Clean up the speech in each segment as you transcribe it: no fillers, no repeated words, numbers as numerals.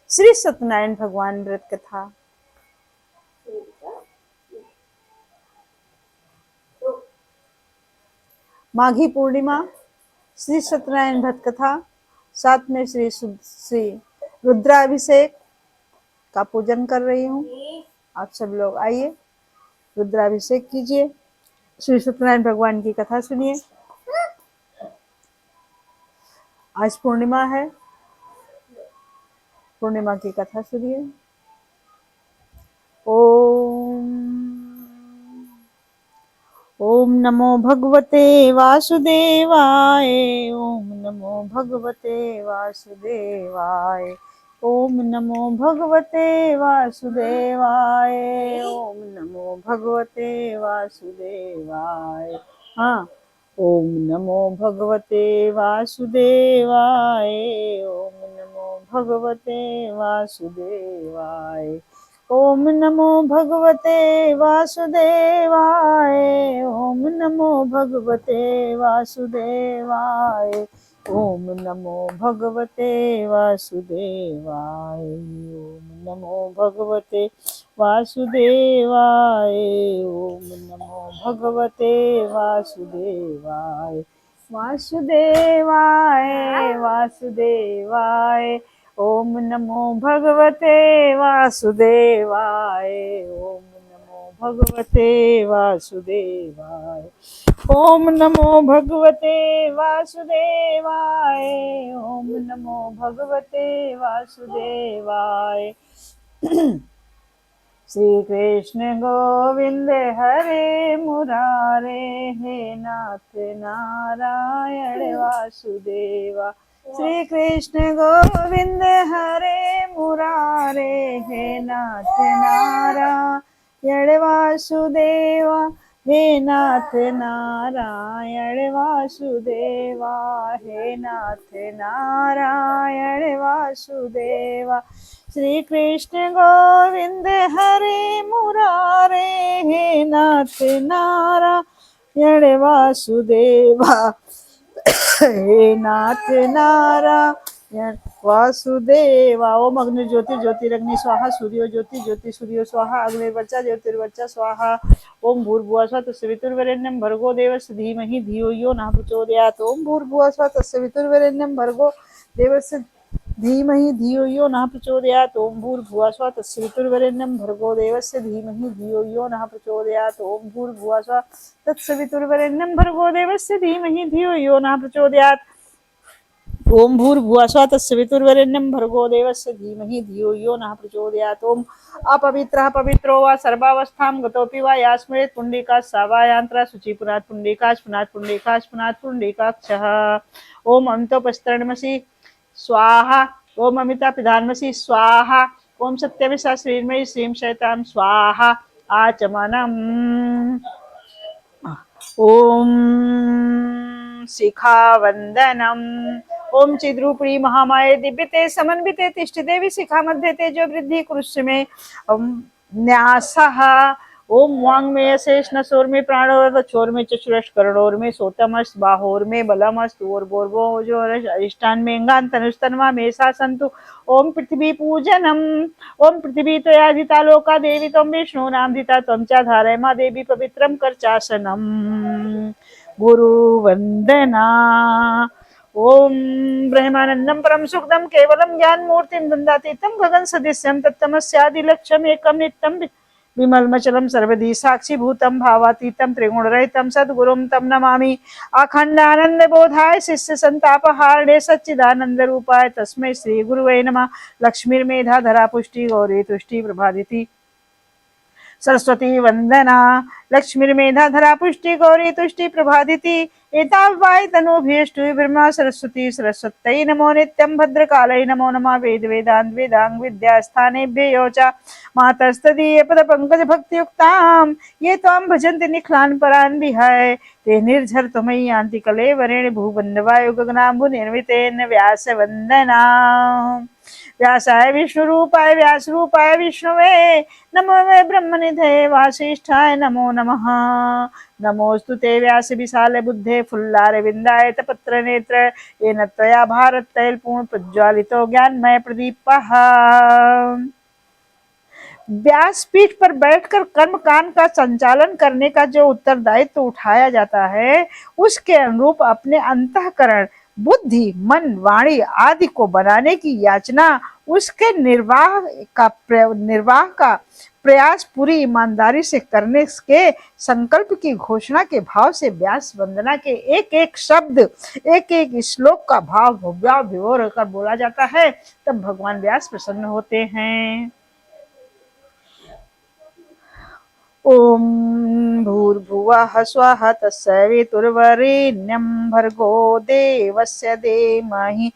श्री सत्यनारायण भगवान व्रत कथा। माघी पूर्णिमा, श्री सत्यनारायण व्रत कथा, साथ में श्री रुद्राभिषेक का पूजन कर रही हूँ। आप सब लोग आइए, रुद्राभिषेक कीजिए, श्री सत्यनारायण भगवान की कथा सुनिए। आज पूर्णिमा है, पूर्णिमा की कथा सुनिए। ओम नमो भगवते वासुदेवाय। ओम नमो भगवते वासुदेवाय। ओम नमो भगवते वासुदेवाय। ओम नमो भगवते वासुदेवाय। हाँ, ओम नमो भगवते वासुदेवाय। ओम नमो भगवते वासुदेवाय। ओम नमो भगवते वासुदेवाय। ओम नमो भगवते वासुदेवाय। ओम नमो भगवते वासुदेवाय। ओम नमो भगवते वासुदेवाय। ओम नमो भगवते वासुदेवाय। वासुदेवाय वासुदेवाय। ओम नमो भगवते वासुदेवाय। ओम नमो भगवते वासुदेवाय। ओम नमो भगवते वासुदेवाय। ओम नमो भगवते वासुदेवाय। श्री कृष्ण गोविंद हरे मुरारे, हे नाथ नारायण वासुदेवा। श्री कृष्ण गोविंद हरे मुरारे, हे नाथ नारायण वासुदेवा। हे नाथ नारायण वासुदेवा। हे नाथ नारायण वासुदेवा। श्री कृष्ण गोविंद हरे मुरारे, हे नाथ नारायण वासुदेवा। हे नाथ नारायण वासुदेवा। ओम अग्नि ज्योति ज्योतिरग्नि स्वाहा, सूर्यो ज्योति ज्योति सूर्यो स्वाहा, अग्निर्वर्चा ज्योतिर्वर्चा स्वाहा। ओम भूर्भुवः स्वः तत्सवितुर्वरेण्यं भर्गो देवस्य धीमहि धियो यो नः प्रचोदयात्। ओम भूर्भुवः स्वः तत्सवितुर्वरेण्यं भर्गो देवस्य धीमहि धियो यो नः प्रचोदयात्। ओम भूर्भुवः स्वः तत्सवितुर्वरेण्यं भर्गो देवस्य धीमहि धियो यो नः प्रचोदयात्। ओम भूर्भुवः स्वः तत्सवितुर्वरेण्यं भर्गो देवस्य धीमहि धियो यो नः प्रचोदयात्। ओम भूर्भुवः स्वः तत्सवितुर्वरेण्यं भर्गो देवस्य धीमहि धियो यो नः प्रचोदयात्। ओम अपवित्रः पवित्रो वा सर्वावस्थां गतोऽपि वा यास्मरेत् पुण्डिकात् सावायान्त्रा शुचिपुरात् पुण्डिकात् पुनात् पुण्डिकात् पुनात् पुण्डिकाक्षः। ओम अमितोपस्तरणमसि स्वाहा। ओम अमिता पिधानमसि स्वाहा। ओम सत्यमिषा श्रीर्मयि श्रीं शैतां स्वाहा आचमनम्। ओम शिखावंदनम्। ओम चिद्रूपणी महामाये दिव्यते समन्विते तिष्ठ देवी शिखा मध्ये तेजो वृद्धि कुरुष्य में न्यासः। ओम वांग में शेष नसोर में प्राणोर छोर में चक्षुरश करोड़ में सोतमस बाहोर में बलमस तोर बोरबो जो अधिष्ठान में अंगान तनुस्तनमा में सा संतु। ओम पृथ्वी पूजनम। ओम पृथ्वी तो यादिता लोका देवी तम विष्णु नामधिता तम चा धारयमा देवी पवित्रम करचासनम। गुरु वंदना। ओम ब्रह्मानंदम परम सुखदम केवलम ज्ञान मूर्तिम दंडातीतम गगन सदृश्यम तत्तमस्यादिलक्ष्यम एकम नित्यम विमलमचलम सर्वधी साक्षीभूतम भावातीतम त्रिगुणरहितम सद्गुरुम तम नमामि। अखंडानंद बोधाय शिष्य संतापहारणे सच्चिदानंद रूपाय तस्मै श्री गुरुवे नमः। लक्ष्मीर्मेधा धरा पुष्टि गौरी तुष्टि प्रभादिति सरस्वती वंदना। लक्ष्मीर्मेधा धरा पुष्टि गौरी तुष्टि प्रभादिति एतावाय तनोभीष्टु ब्रह्मा सरस्वती सरस्वत्यै नमो नित्यं भद्रकालै नमो नमः। वेद वेदांत वेदांग विद्यास्थानेभ्यो यो च मातस्तदीय पद पंकज भक्तियुक्तां ये त्वां भजन्ति निखिलान् परान् विहाय ते निर्झर त्वमयि यान्ति कलेवरेण भूवन्नवायो गगनाम्बु निर्मितेन व्यास वंदना। व्यासाय विष्णु रूपाय व्यास रूपाय विष्णवे नमो वे ब्रह्मनिधये वासिष्ठाय नमो नमः। नमोस्तु ते व्यास विशाल बुद्धे फुल्लार विंदाय तपत्र नेत्र येन त्वया भारत तैलपूर्ण प्रज्वालितो ज्ञानमय प्रदीपः। व्यासपीठ पर बैठकर कर्म कांड का संचालन करने का जो उत्तरदायित्व उठाया जाता है, उसके अनुरूप अपने अंतःकरण, बुद्धि, मन, वाणी आदि को बनाने की याचना, उसके निर्वाह का प्रयास पूरी ईमानदारी से करने के संकल्प की घोषणा के भाव से व्यास वंदना के एक एक शब्द, एक एक श्लोक का भाव भव्या विभोर कर बोला जाता है, तब भगवान व्यास प्रसन्न होते हैं। ओम भूर्भुवः स्वः तत्सवितुर्वरेण्यं भर्गो देवस्य धीमहि।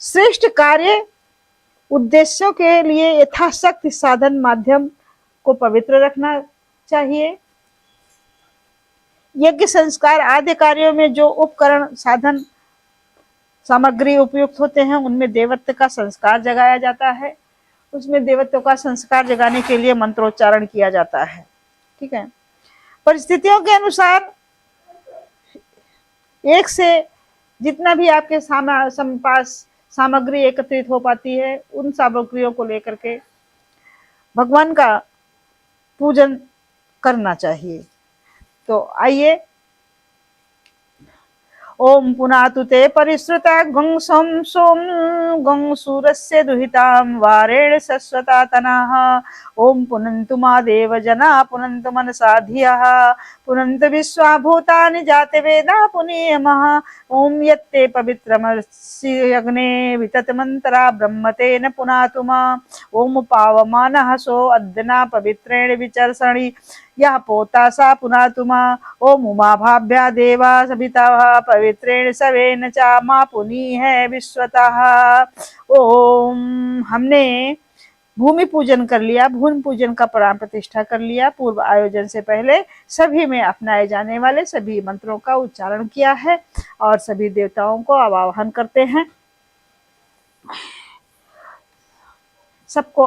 श्रेष्ठ कार्य उद्देश्यों के लिए यथाशक्ति साधन माध्यम को पवित्र रखना चाहिए। यज्ञ संस्कार आदि कार्यों में जो उपकरण साधन सामग्री उपयुक्त होते हैं, उनमें देवत्व का संस्कार जगाया जाता है। उसमें देवत्व का संस्कार जगाने के लिए मंत्रोच्चारण किया जाता है। ठीक है। परिस्थितियों के अनुसार एक से जितना भी आपके पास सामग्री एकत्रित हो पाती है, उन सामग्रियों को लेकर के भगवान का पूजन करना चाहिए। तो आइए, ओम पुनातु ते परिश्रुता गं सोम सोम गं सूरस्य दुहितां वारेण शश्वता तनाः। ओम पुनन्तु मा देव जना पुनन्तु मनसा धियः पुनन्तु विश्वा भूतानि जाते वेदा पुनीयमः। ओम यत्ते पवित्रमसि अग्ने विततमन्तरा ब्रह्मतेन पुनातु मा। ओम पावमानः सो अद्यना पवित्रेण विचर्षणि यह पोता सा पुनातु मा। ओम उमा भाभ्या देवा सविता पवित्रेण सवेन चा मा पुनी है विश्वतः। ओम हमने भूमि पूजन कर लिया, भूमि पूजन का प्राण प्रतिष्ठा कर लिया। पूर्व आयोजन से पहले सभी में अपनाए जाने वाले सभी मंत्रों का उच्चारण किया है और सभी देवताओं को आवाहन करते हैं। सबको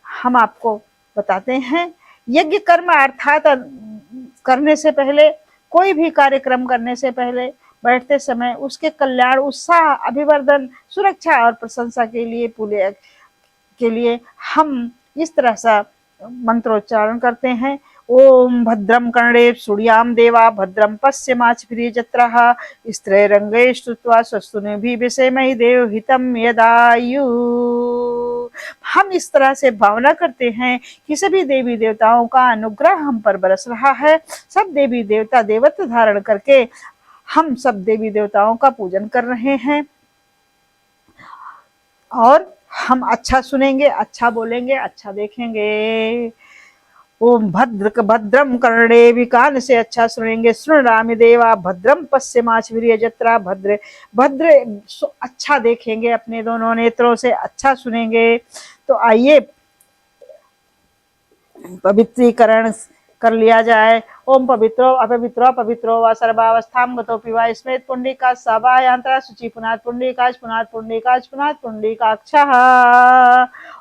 हम आपको बताते हैं, यज्ञ कर्म अर्थात करने से पहले, कोई भी कार्यक्रम करने से पहले बैठते समय उसके कल्याण, उत्साह, अभिवर्धन, सुरक्षा और प्रशंसा के लिए हम इस तरह सा मंत्रोच्चारण करते हैं। ओम भद्रम कर्णे सूर्याम देवा भद्रम पश्यमाचभिर्यजत्राः स्त्रैरंगैः स्तुत्वा स्वस्तुनिभिः विषेमहि देव हितं यदायु। हम इस तरह से भावना करते हैं कि सभी देवी देवताओं का अनुग्रह हम पर बरस रहा है। सब देवी देवता देवत्व धारण करके हम सब देवी देवताओं का पूजन कर रहे हैं और हम अच्छा सुनेंगे, अच्छा बोलेंगे, अच्छा देखेंगे। ओम भद्रम कर्णे कान से अच्छा सुनेंगे, सुन राम देवा भद्रम पश्यमाचभिर्यजत्रा भद्र अच्छा देखेंगे, अपने दोनों नेत्रों से अच्छा सुनेंगे। तो आइए पवित्रीकरण कर लिया जाए। ओम पवित्रो अपवित्रो पवित्रो व सर्वावस्थां गतोऽपि वा स्मृत पुंडरीका सभायांतरा शुचि पुनात् पुंडरीकाच पुनात् पुंडरीकाच पुनात् पुंडरीकाक्षः।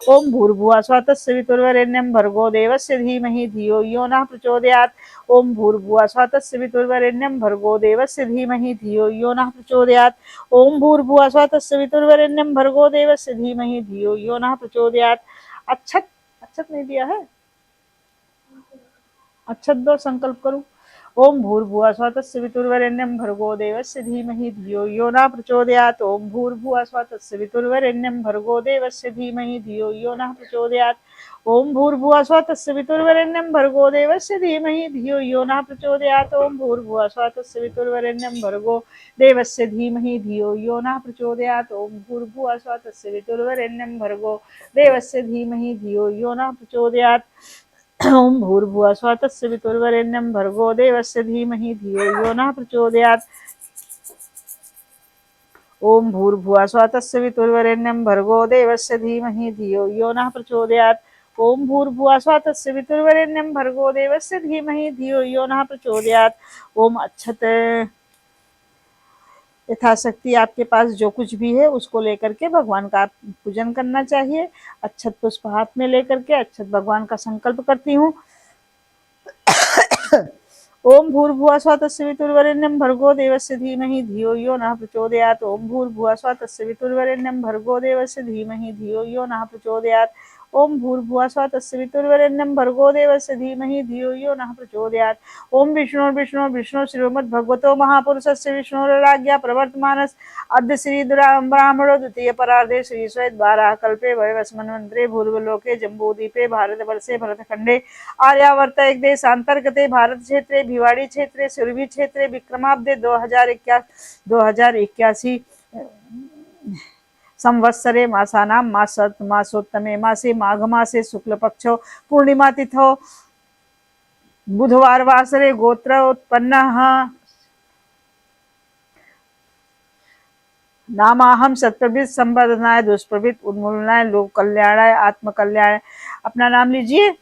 ओम भूर्भुवः स्वः तत्सवितुर्वरेण्यं भर्गो देवस्य धीमहि धियो यो नः प्रचोदयात्। ओम भूर्भुवः स्वः तत्सवितुर्वरेण्यं भर्गो देवस्य धीमहि धियो यो नः प्रचोदयात्। ओम भूर्भुवः स्वः तत्सवितुर्वरेण्यं भर्गो देवस्य धीमहि धियो यो नः प्रचोदयात्। अक्षत नहीं दिया है, अक्षत दो, संकल्प करूं। ओम भूर्भुवः स्वः तत्सवितुर्वरेण्यं भर्गो देवस्य धीमहि धियो यो नः प्रचोदयात्। ओम भूर्भुवः स्वः तत्सवितुर्वरेण्यं भर्गो देवस्य धीमहि धियो यो नः प्रचोदयात्। ओम भूर्भुवः स्वः तत्सवितुर्वरेण्यं भर्गो देवस्य धीमहि धियो यो नः प्रचोदयात्। ओम भूर्भुवः स्वः तत्सवितुर्वरेण्यं भर्गो देवस्य धीमहि धियो यो नः प्रचोदयात्। ओम भूर्भुवः स्वः तत्सवितुर्वरेण्यं भर्गो देवस्य धीमहि धियो यो नः प्रचोदयात्। ओम भूर्भुवः स्वः तत्सवितुर्वरेण्यं भर्गो देवस्य धीमहि धियो यो नः प्रचोदयात्। ओम भूर्भुवः स्वः तत्सवितुर्वरेण्यं भर्गो देवस्य धीमहि धियो यो नः प्रचोदयात्। ओम भूर्भुवः स्वः तत्सवितुर्वरेण्यं भर्गो देवस्य धीमहि धियो यो नः प्रचोदयात्। ओम अक्षत यथाशक्ति आपके पास जो कुछ भी है उसको लेकर के भगवान का पूजन करना चाहिए। अक्षत पुष्प हाथ में लेकर के अक्षत भगवान का संकल्प करती हूँ। ओम भूर्भुवः स्वः तत्सवितुर्वरेण्यं भर्गो देवस्य धीमहि धियो यो नः प्रचोदयात्। ओम भूर्भुवः स्वः तत्सवितुर्वरेण्यं भर्गो देवस्य धीमहि धियो यो नः प्रचोदयात्। ओम भूर्भुवः स्वः तत्सवितुर्वरेण्यं भर्गो देवस्य धीमहि धियो यो नः प्रचोदयात्। ओम विष्णु श्रीमद्भगवतो महापुरुषस्य विष्णोराज्ञा प्रवर्तमानस् अद्य श्री ब्राह्मणो द्वितीय परार्धे श्री श्वेतवाराह कल्पे वैवस्वन्वन्तरे भूर्वलोके जम्बूद्वीपे भारतवर्षे भरतखण्डे आर्यावर्त एक देशांतर्गते भारत क्षेत्रे भिवाड़ी क्षेत्रे सुरभि क्षेत्रे विक्रमाब्दे 2081 संवत्सरे मासानां मासोत्तमे मासे माघ मासे शुक्ल पक्षो पूर्णिमा तिथौ बुधवार वासरे गोत्र उत्पन्नः नामाहम सत्प्रवृत संवर्धनाय दुष्प्रवृत उन्मूलनाय लोक कल्याणाय आत्म कल्याण। अपना नाम लीजिए।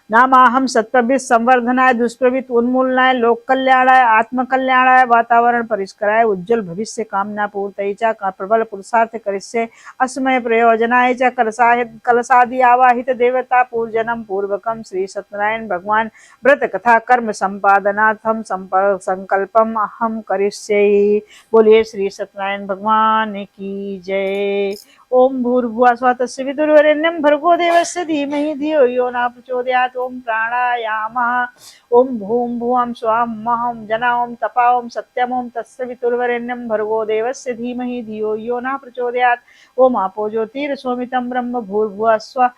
नामाहम सत्प्रवृत संवर्धनाय दुष्प्रवृत उन्मूलनाय लोक कल्याणाय आत्म कल्याणाय वातावरण परिष्कराय उज्ज्वल भविष्य कामना पूर्तये च प्रबल पुरुषार्थ करिष्ये अस्मय प्रयोजनाय च कलशादि आवाहित देवता पूजनम पूर्वकम श्री सत्यनारायण भगवान व्रत कथा कर्म संपादनार्थम संकल्पम अहम करिष्ये। बोलिए श्री सत्यनारायण भगवान की जय। ओम भूर्भुवः स्वः तत्सवितुर्वरेण्यं भर्गो देवस्य धीमहि धियो यो नः प्रचोदयात्। ओम प्राणायामः। ओम भूम भुवं स्वं महं जना ओम तपा ओम सत्यम ओम तत्सवितुर्वरेण्यं भर्गो देवस्य धीमहि धियो यो नः प्रचोदयात्। ओम आपो ज्योतिर्सोमितं ब्रह्म भूर्भुवः स्वः।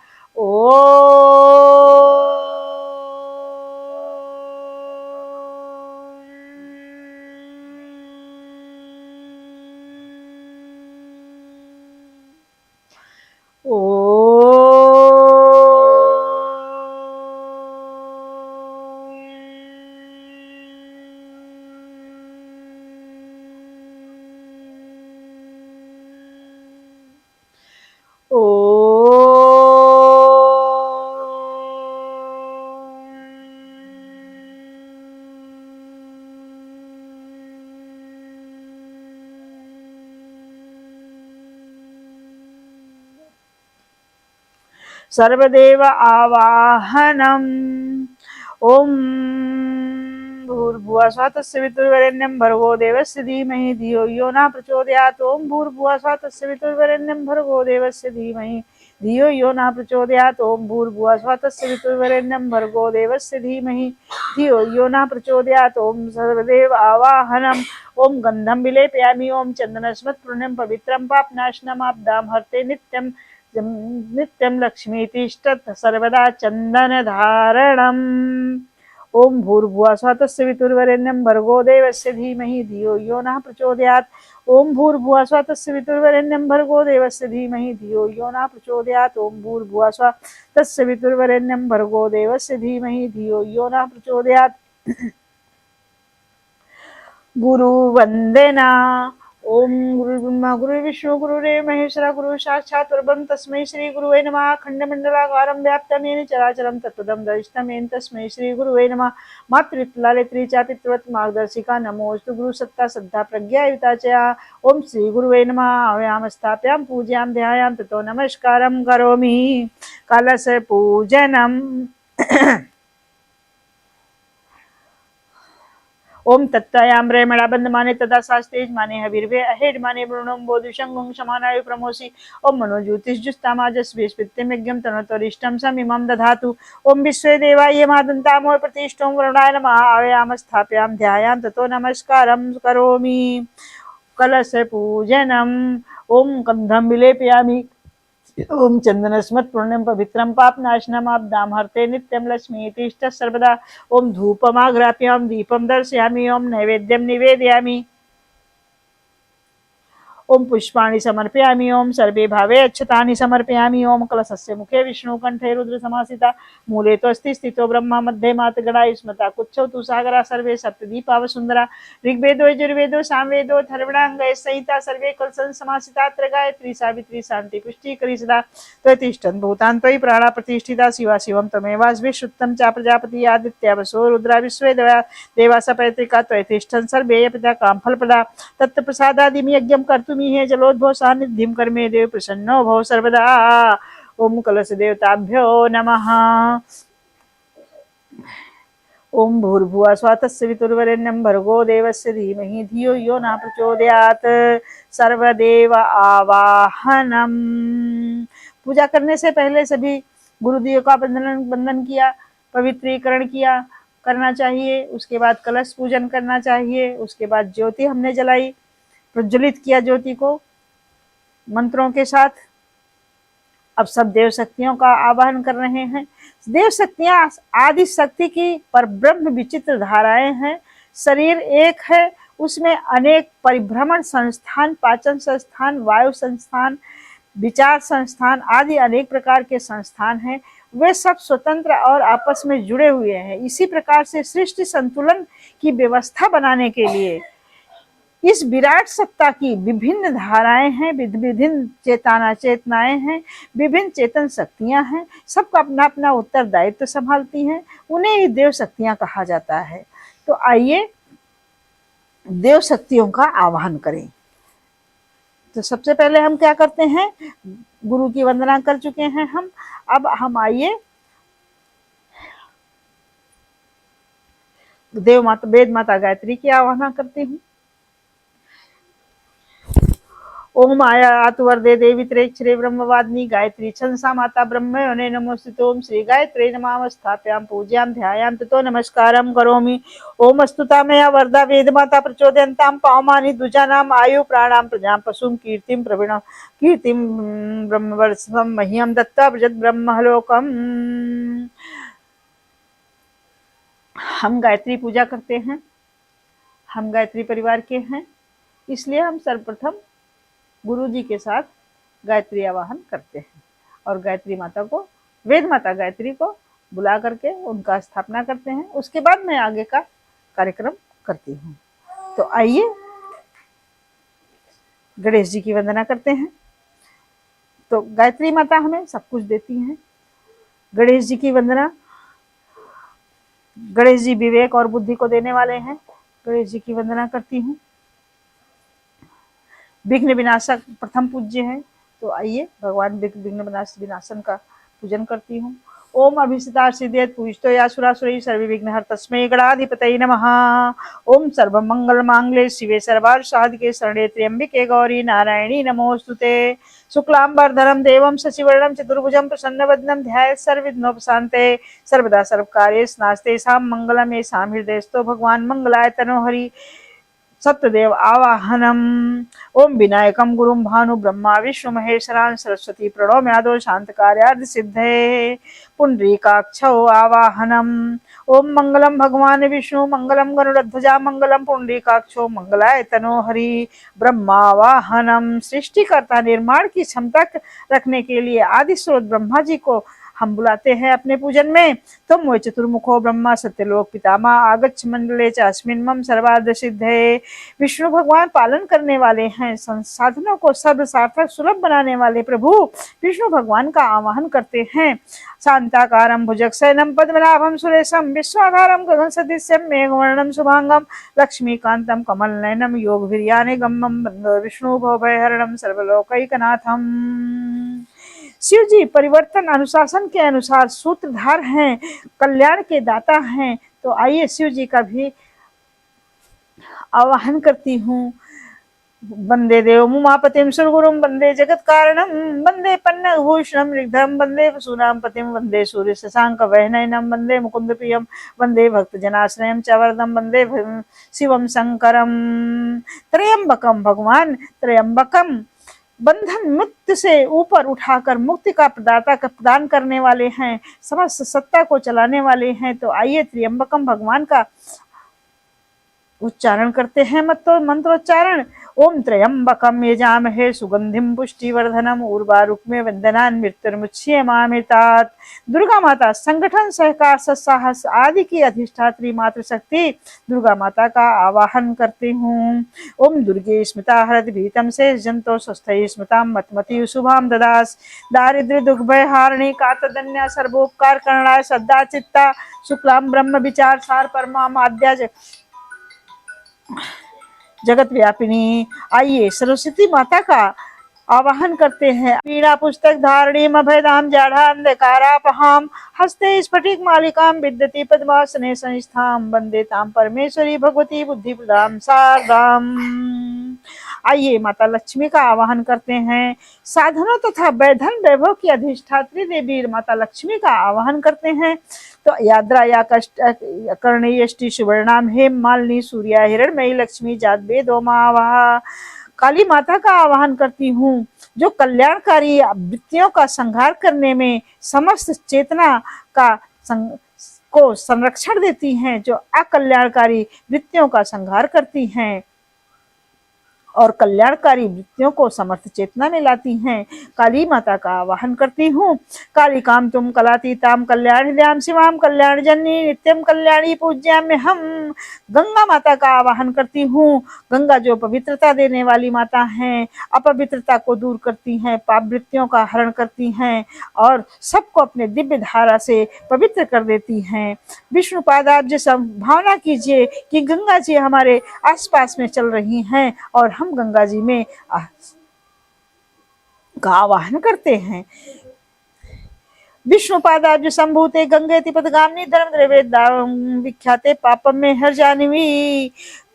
सर्वदेव आवाहनम्। ओम भूर्भुवः स्वः तत्सवितुर्वरेण्यं भर्गो देवस्य धीमहि धियो यो नः प्रचोदयात्। ओम भूर्भुवः स्वः तत्सवितुर्वरेण्यं भर्गो देवस्य धीमहि धियो यो नः प्रचोदयात्। ओम भूर्भुवः स्वः तत्सवितुर्वरेण्यं भर्गो देवस्य धीमहि धियो यो नः प्रचोदयात्। ओम सर्वदेव आवाहनम्। ओम गंधं विलेपयामि। ओम चन्दनस्मत् पवित्रं पापनाशनमाब्दां हरते नित्यं लक्ष्मी तिष्ठत् सर्वदा चंदन धारणम्। ओम भूर्भुवः स्वः तत्सवितुर्वरेण्यं भर्गो देवस्य धीमहि धियो यो नः प्रचोदयात्। ओम भूर्भुवः स्वः तत्सवितुर्वरेण्यं भर्गो देवस्य धीमहि धियो यो नः प्रचोदयात्। ओम भूर्भुवः स्वः तत्सवितुर्वरेण्यं भर्गो देवस्य धीमहि धियो यो नः प्रचोदयात्। गुरु वंदना। ओम गुरुर्ब्रह्मा गुरुर्विष्णु गुरुरेव महेश्वरः गुरु साक्षात् परब्रह्म तस्मै श्री गुरुवे नमः। अखण्डमण्डलाकारं व्याप्तं येन चराचरं तत्पदं दर्शितं येन तस्मै श्री गुरुवे नमः। मातृत्वलालित्री च पितृवत् मार्गदर्शिका नमोऽस्तु गुरुसत्ता सद्धा प्रज्ञायुता च। ओम श्री गुरुवे नमः। आव्यां स्थाप्यां पूज्यां ध्यायां ततो नमस्कारं करोमि। कलश पूजनम्। ओम तत्तायाम्रे मणाबंध माने तदा शास्तेज माने हविर्वे अहेड माने वृणों बोधुशंगुं समानायु प्रमोसी। ओम मनोज्योतिषजुस्तामाजस्वेस्पित्यं यज्ञं तनोतरिष्टं समिमं दधातु। ओम विश्वे देवाय मादन्तामो प्रतिष्ठों वरुणाय नमः। आयाम स्थाप्यां ध्यायां ततो नमस्कारं करोमि। कलश पूजनम्। ओम गंधं विलेपयामि। ओम चंदनस्मत् पुण्यं पवित्रं पापनाशनमाब्दां हरते नित्यं लक्ष्मी तिष्ठत् सर्वदा। ओम धूपमाघ्राप्यां दीपं दर्शयामि। ओम नैवेद्यं निवेदयामि। ओम पुष्पाणि समर्पयामि। ओम सर्वे भावे अच्छतानि समर्पयामि। ओम कलशस्य मुखे विष्णु कंठे रुद्र समासिता मूले तो अस्ति स्थितो ब्रह्मा मध्ये मात गणा स्मृता कुच्छौ तु सागरा सर्वे सप्तदीपा वसुंधरा ऋग्वेदो यजुर्वेदो सामवेदो अथर्वणांग संहिता सर्वे कलशं समासिता त्र गायत्री सावित्री शांति पुष्टि करी सदा त्वतिष्ठन् भूतान् त्वयि प्राणा प्रतिष्ठिता शिवा शिवं त्वमेवास्मिश्रुतं च प्रजापति आदित्य वसो रुद्रा विश्वे देवा सपैत्रिका त्वतिष्ठन् सर्वे पिता काम फलप्रदा तत्प्रसादादिमि यज्ञं कर्तुमिह जलोद्भव सान्निध्यं कर्मे देव प्रसन्नो भव सर्वदा। ओम कलश देवताभ्यो नमः। ओम भूर्भुवः स्वः तत्सवितुर्वरेण्यं भर्गो देवस्य धीमहि धियो यो न प्रचोदयात्। सर्वदेव आवाहनम। पूजा करने से पहले सभी गुरुदेव का बंधन किया, पवित्रीकरण किया करना चाहिए। उसके बाद कलश पूजन करना चाहिए। उसके बाद ज्योति हमने जलाई, प्रज्वलित किया ज्योति को मंत्रों के साथ। अब सब देव शक्तियों का आवाहन कर रहे हैं। देव शक्तियां आदि शक्ति की पर ब्रह्म विचित्र धाराएं हैं। शरीर एक है, उसमें अनेक परिभ्रमण संस्थान, पाचन संस्थान, वायु संस्थान, विचार संस्थान आदि अनेक प्रकार के संस्थान हैं। वे सब स्वतंत्र और आपस में जुड़े हुए हैं। इसी प्रकार से सृष्टि संतुलन की व्यवस्था बनाने के लिए इस विराट सत्ता की विभिन्न धाराएं हैं, विभिन्न चेतनाएं हैं, विभिन्न चेतन शक्तियां हैं। सबका अपना अपना उत्तरदायित्व संभालती हैं। उन्हें ही देव शक्तियां कहा जाता है। तो आइए देव शक्तियों का आवाहन करें। तो सबसे पहले हम क्या करते हैं, गुरु की वंदना कर चुके हैं हम। अब हम आइए देव माता वेद माता गायत्री की आवाहना करती हूँ। ओम आयात वरदे देवी त्रेक्षरे ब्रह्मवादिनी गायत्री छंसा माता ब्रह्मयोने नमोस्तुते। ओम श्री गायत्री नमः स्थापयाम पूज्याम ध्यायाम ततो नमस्कारम करोमि। ओम अस्तुता मया वरदा वेद माता प्रचोदयन्ताम पावमानि द्विजानाम आयु प्राणाम प्रजाम पशुम कीर्तिम प्रवीण कीर्तिम ब्रह्मवर्षम मह्यम दत्ता ब्रजत ब्रह्मलोकम। हम गायत्री पूजा करते हैं, हम गायत्री परिवार के हैं, इसलिए हम सर्वप्रथम गुरु जी के साथ गायत्री आवाहन करते हैं और गायत्री माता को, वेद माता गायत्री को बुला करके उनका स्थापना करते हैं। उसके बाद मैं आगे का कार्यक्रम करती हूँ। तो आइए गणेश जी की वंदना करते हैं। तो गायत्री माता हमें सब कुछ देती हैं। गणेश जी की वंदना, गणेश जी विवेक और बुद्धि को देने वाले हैं। गणेश जी की वंदना करती हूँ। विघ्न विनाशक प्रथम पूज्य है। तो आइए भगवान विघ्न विनाशन का पूजन करती हूँ। ओम अभिष्टा सिद्ध्येत् पूजितो यासुरासुरैः सर्वे विघ्नहर तस्मै गणाधिपतये नमः। ओम सर्वमंगल मांगल्ये शिवे सर्वार्थ साधिके शरण्ये त्र्यंबिके गौरी नारायणी नमोस्तुते। शुक्लांबरधरं देवं शशिवर्णं चतुर्भुजं प्रसन्नवदनं ध्यायेत् सर्वविघ्नोपशान्ते। सर्वदा सर्वकार्येषु नास्तेषां मंगलम् येषां हृदयस्थो भगवान् मंगलाय तनोहरि। सत्यदेव आवाहनम। ओम विनायकम गुरुम भानु ब्रह्मा विष्णु महेश्वरान सरस्वती प्रणोम्यादो शांत कार्यार्थ सिद्धे। पुंडरीकाक्षौ आवाहनम। ओम मंगलम भगवान विष्णु मंगलम गरुड़ध्वजा मंगलम पुंडरीकाक्षो मंगलाय तनोहरि। ब्रह्मावाहनम। सृष्टिकर्ता निर्माण की क्षमता रखने के लिए आदि स्रोत ब्रह्मा जी को हम बुलाते हैं अपने पूजन में। तुम वो चतुर्मुखो ब्रह्मा सत्यलोक पितामह आगच्छ मंडले च अस्मिन् मम सर्वार्थ सिद्धे। विष्णु भगवान पालन करने वाले हैं, संसाधनों को सर्व सार्थक सुलभ बनाने वाले प्रभु विष्णु भगवान का आवाहन करते हैं। शांताकारं भुजगशयनं पद्मनाभं सुरेशं विश्वाधारं गगनसदृशं मेघवर्णं शुभांगं लक्ष्मीकान्तं कमलनयनं योगवीर्यानिगमं वन्दे विष्णु भवभयहरणं सर्वलोकैकनाथं। शिव जी परिवर्तन अनुशासन के अनुसार सूत्रधार हैं, कल्याण के दाता हैं। तो आइए शिव जी का भी आवाहन करती हूँ। वंदे देव उमापतिम सुरगुरुम वंदे जगत कारणम वंदे पन्नभूषणम ऋग्धरम वंदे वसूनाम पतिम वंदे सूर्य शशांक वहनयनम वंदे मुकुंद प्रियम वंदे भक्त जनाश्रयम च वरदम वंदे शिवम शंकरम। त्रयंबकम भगवान त्रयंबकम बंधन मुक्त से ऊपर उठाकर मुक्ति का प्रदाता का प्रदान करने वाले हैं, समस्त सत्ता को चलाने वाले हैं। तो आइए त्र्यंबकम भगवान का उच्चारण करते हैं मंत्रोच्चारण। ओम त्र्यंबकम यजामहे सुगंधिम पुष्टिवर्धनम उर्वारुक्मे वंदनान मृत्युर्मुच्येमामृतात्। दुर्गा माता संगठन, सहकार, सत्साहस आदि की अधिष्ठात्री मातृशक्ति दुर्गा माता का आवाहन करती हूँ। ओम दुर्गे स्मृता हरति भीतम शेष जंतो स्वस्थ स्मृताम मतमति शुभाम ददास। दारिद्र्य दुख भय हारिणी कातदन्या सर्वोपकार करणाय श्रद्धा चित्ता शुक्लाम ब्रह्म विचार सार परमा माद्या जगत व्यापिनी। आइए सरस्वती माता का आवाहन करते हैं। पीड़ा पुस्तक धारणी अभयदाम जाढ़ा अंधकारापहाम हस्ते स्फटिक मालिकाम विद्यति पद्मासने संस्थाम वंदे ताम परमेश्वरी भगवती बुद्धि प्रदाम शारदाम। आइए माता लक्ष्मी का आवाहन करते हैं। साधनों तथा वैधन वैभव की अधिष्ठात्री देवी माता लक्ष्मी का आवाहन करते हैं। तो याद्रा या कष्ट कर्णयष्टि सुवर्णाम हेम मालिनी सूर्या हिरणमयी लक्ष्मी जात वेदो मावाहा। काली माता का आवाहन करती हूँ, जो कल्याणकारी वृत्तियों का संहार करने में समस्त चेतना का को संरक्षण देती हैं, जो अकल्याणकारी वृत्तियों का संहार करती हैं और कल्याणकारी वृत्तियों को समर्थ चेतना में लाती हैं। काली माता का आवाहन करती हूँ। कालिकाम तुम कलातीताम कल्याणिद्याम शिवाम कल्याण जननी नित्यम कल्याणी पूज्याम्य हम। गंगा माता का आवाहन करती हूँ। गंगा जो पवित्रता देने वाली माता हैं, अपवित्रता को दूर करती हैं, पाप वृत्तियों का हरण करती हैं और सबको अपने दिव्य धारा से पवित्र कर देती हैं। विष्णुपाद आप जैसा भावना कीजिए कि गंगा जी हमारे आसपास में चल रही हैं और हम गंगा जी में का आवाहन करते हैं। विष्णुपादाब्ज संभूते गंगे तिपदगामिनी धर्म द्रव्य विख्याते पापम में हर जानवी।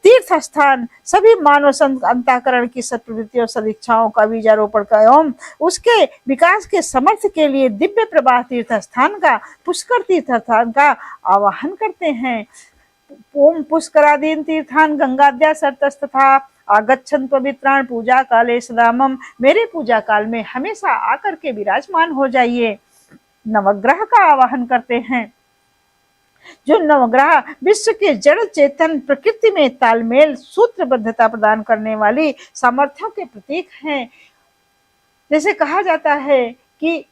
तीर्थ स्थान सभी मानव अंतःकरण की सत्प्रवृत्ति और सदिच्छाओं का बीजारोपण का एवं उसके विकास के समर्थ के लिए दिव्य प्रवाह तीर्थ स्थान का पुष्कर तीर्थ स्थान का आवाहन करते हैं। ओम पुष्करादीन तीर्थान गंगाद्या सर्तस्तथा आगच्छन पवित्राण पूजा काले सदामम। मेरे पूजा काल में हमेशा आकर के विराजमान हो जाइए। नवग्रह का आवाहन करते हैं। जो नवग्रह विश्व के जड़ चेतन प्रकृति में तालमेल सूत्रबद्धता प्रदान करने वाली सामर्थ्यों के प्रतीक हैं। जैसे कहा जाता है कि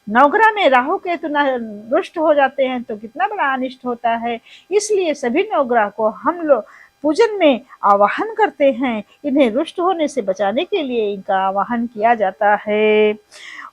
नवग्रह में राहु केतु रुष्ट हो जाते हैं तो कितना बड़ा अनिष्ट होता है। इसलिए सभी नवग्रह को हम लोग पूजन में आवाहन करते हैं। इन्हें रुष्ट होने से बचाने के लिए इनका आवाहन किया जाता है।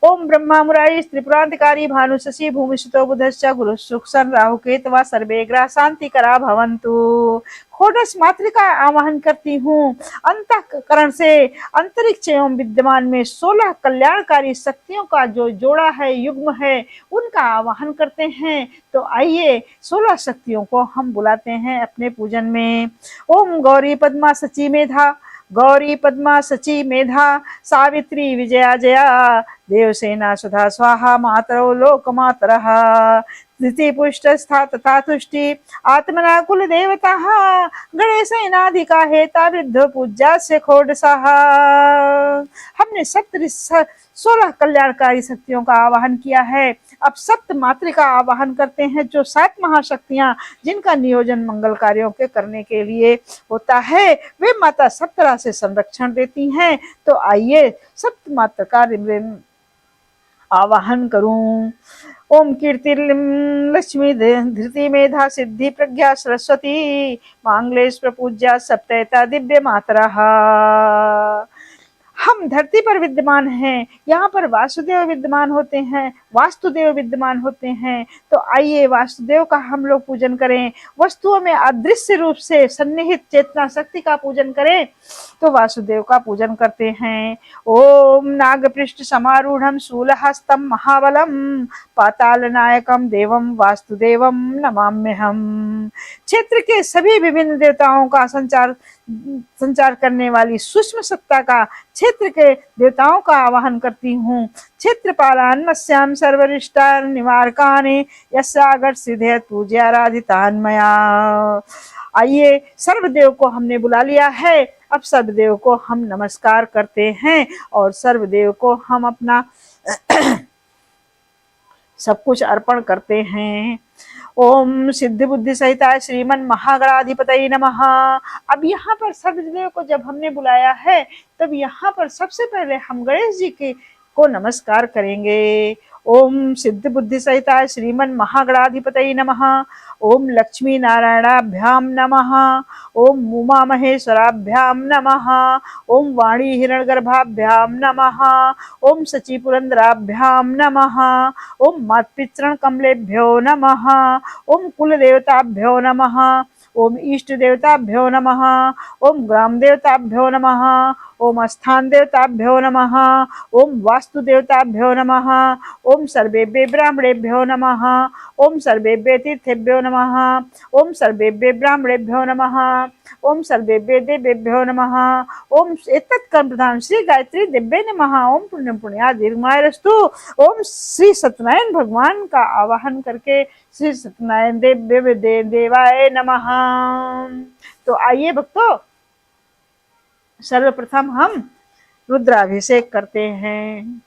ओम ब्रह्मा मुरारी त्रिपुरांतकारी भानु शशि भूमिष्ठो बुधश्च गुरु सुक्षन राहु केतवा सर्वे ग्रह शांति करा भवंतु। खोडस मात्र का आवाहन करती हूँ। अंतःकरण से अंतरिक्ष एवं विद्यमान में 16 कल्याणकारी शक्तियों का जो जोड़ा है, युग्म है, उनका आवाहन करते हैं। तो आइए 16 शक्तियों को हम बुलाते हैं अपने पूजन में। ओम गौरी पद्मा सची मेधा गौरी पद्मा सची मेधा सावित्री विजया जया देवसेना सुधा स्वाहा मातरो लोक मातरः धृति पुष्ट स्था तथा तुष्टि आत्मना कुल देवता गणेशनाधिका हेता वृद्ध पूज्या से खोडसाः। हमने 16 कल्याणकारी शक्तियों का आवाहन किया है। अब सप्त मातृका आवाहन करते हैं, जो 7 महाशक्तियां जिनका नियोजन मंगल कार्यों के करने के लिए होता है, वे माता सब तरह से संरक्षण देती हैं। तो आइए सप्त मातृका आवाहन करूं। ओम कीर्ति लक्ष्मी धृति मेधा सिद्धि प्रज्ञा सरस्वती मांगलेश प्रपूज्या सप्तैता दिव्य मातरः। हम धरती पर विद्यमान हैं, यहाँ पर वासुदेव विद्यमान होते हैं, वास्तुदेव विद्यमान होते हैं। तो आइए वासुदेव का हम लोग पूजन करें। वस्तुओं में अदृश्य रूप से सन्निहित चेतना शक्ति का पूजन करें तो वासुदेव का पूजन करते हैं। ओम नागपृष्ठ समारूढ़ शूलहस्तं महाबलम पाताल नायकम देवम वास्तुदेवम नमाम्यहम। क्षेत्र के सभी विभिन्न देवताओं का संचार करने वाली सूक्ष्म सत्ता का क्षेत्र के देवताओं का आवाहन करती हूँ। क्षेत्रपालान मत्स्याम सर्वरिष्टान निवारकानि यस्यागर सिद्धेत पूज्याराधितान मया। आइए सर्वदेव को हमने बुला लिया है। अब सर्वदेव को हम नमस्कार करते हैं और सर्वदेव को हम अपना सब कुछ अर्पण करते हैं। ओम सिद्धि बुद्धि सहिता श्रीमन महागणाधिपतये नमः। अब यहाँ पर सर्वदेव को जब हमने बुलाया है, तब यहाँ पर सबसे पहले हम गणेश जी के को नमस्कार करेंगे। ओम सिद्धि बुद्धि सहिता श्रीमन महागणाधिपतये नमः। ओम लक्ष्मी नारायणाभ्याम नमः। ओम उमा महेश्वराभ्याम नमः। ओम वाणी हिरण्यगर्भाभ्याम नमः। ओम सची पुरंदराभ्याम नमः। ओम मातपितृण कमलेभ्यो नमः। ओम कुल देवताभ्यो नमः। ओम इष्ट देवताभ्यो नमः। ओम ग्राम देवताभ्यो नमः। ओम स्थान देवताभ्यो नमः। ओम वास्तु देवताभ्यो नमः। ओम सर्वेभ्य ब्राह्मणेभ्यो नमः। ओम सर्वेभ्य तीर्थेभ्यो नमः। ओम सर्वेभ्य ब्राह्मणेभ्यो नमः। ओम सर्वेभ्य देवेभ्यो नमः। ओम एतत् कर्म प्रधान श्री गायत्री देव्ये नमः। ओम पुण्यम पुण्या दीर्घमायुरस्तु। ओम श्री सत्यनारायण भगवान का आवाहन करके श्री सत्यनारायण देवाय नमः। तो आइए भक्तों, सर्वप्रथम हम रुद्राभिषेक करते हैं।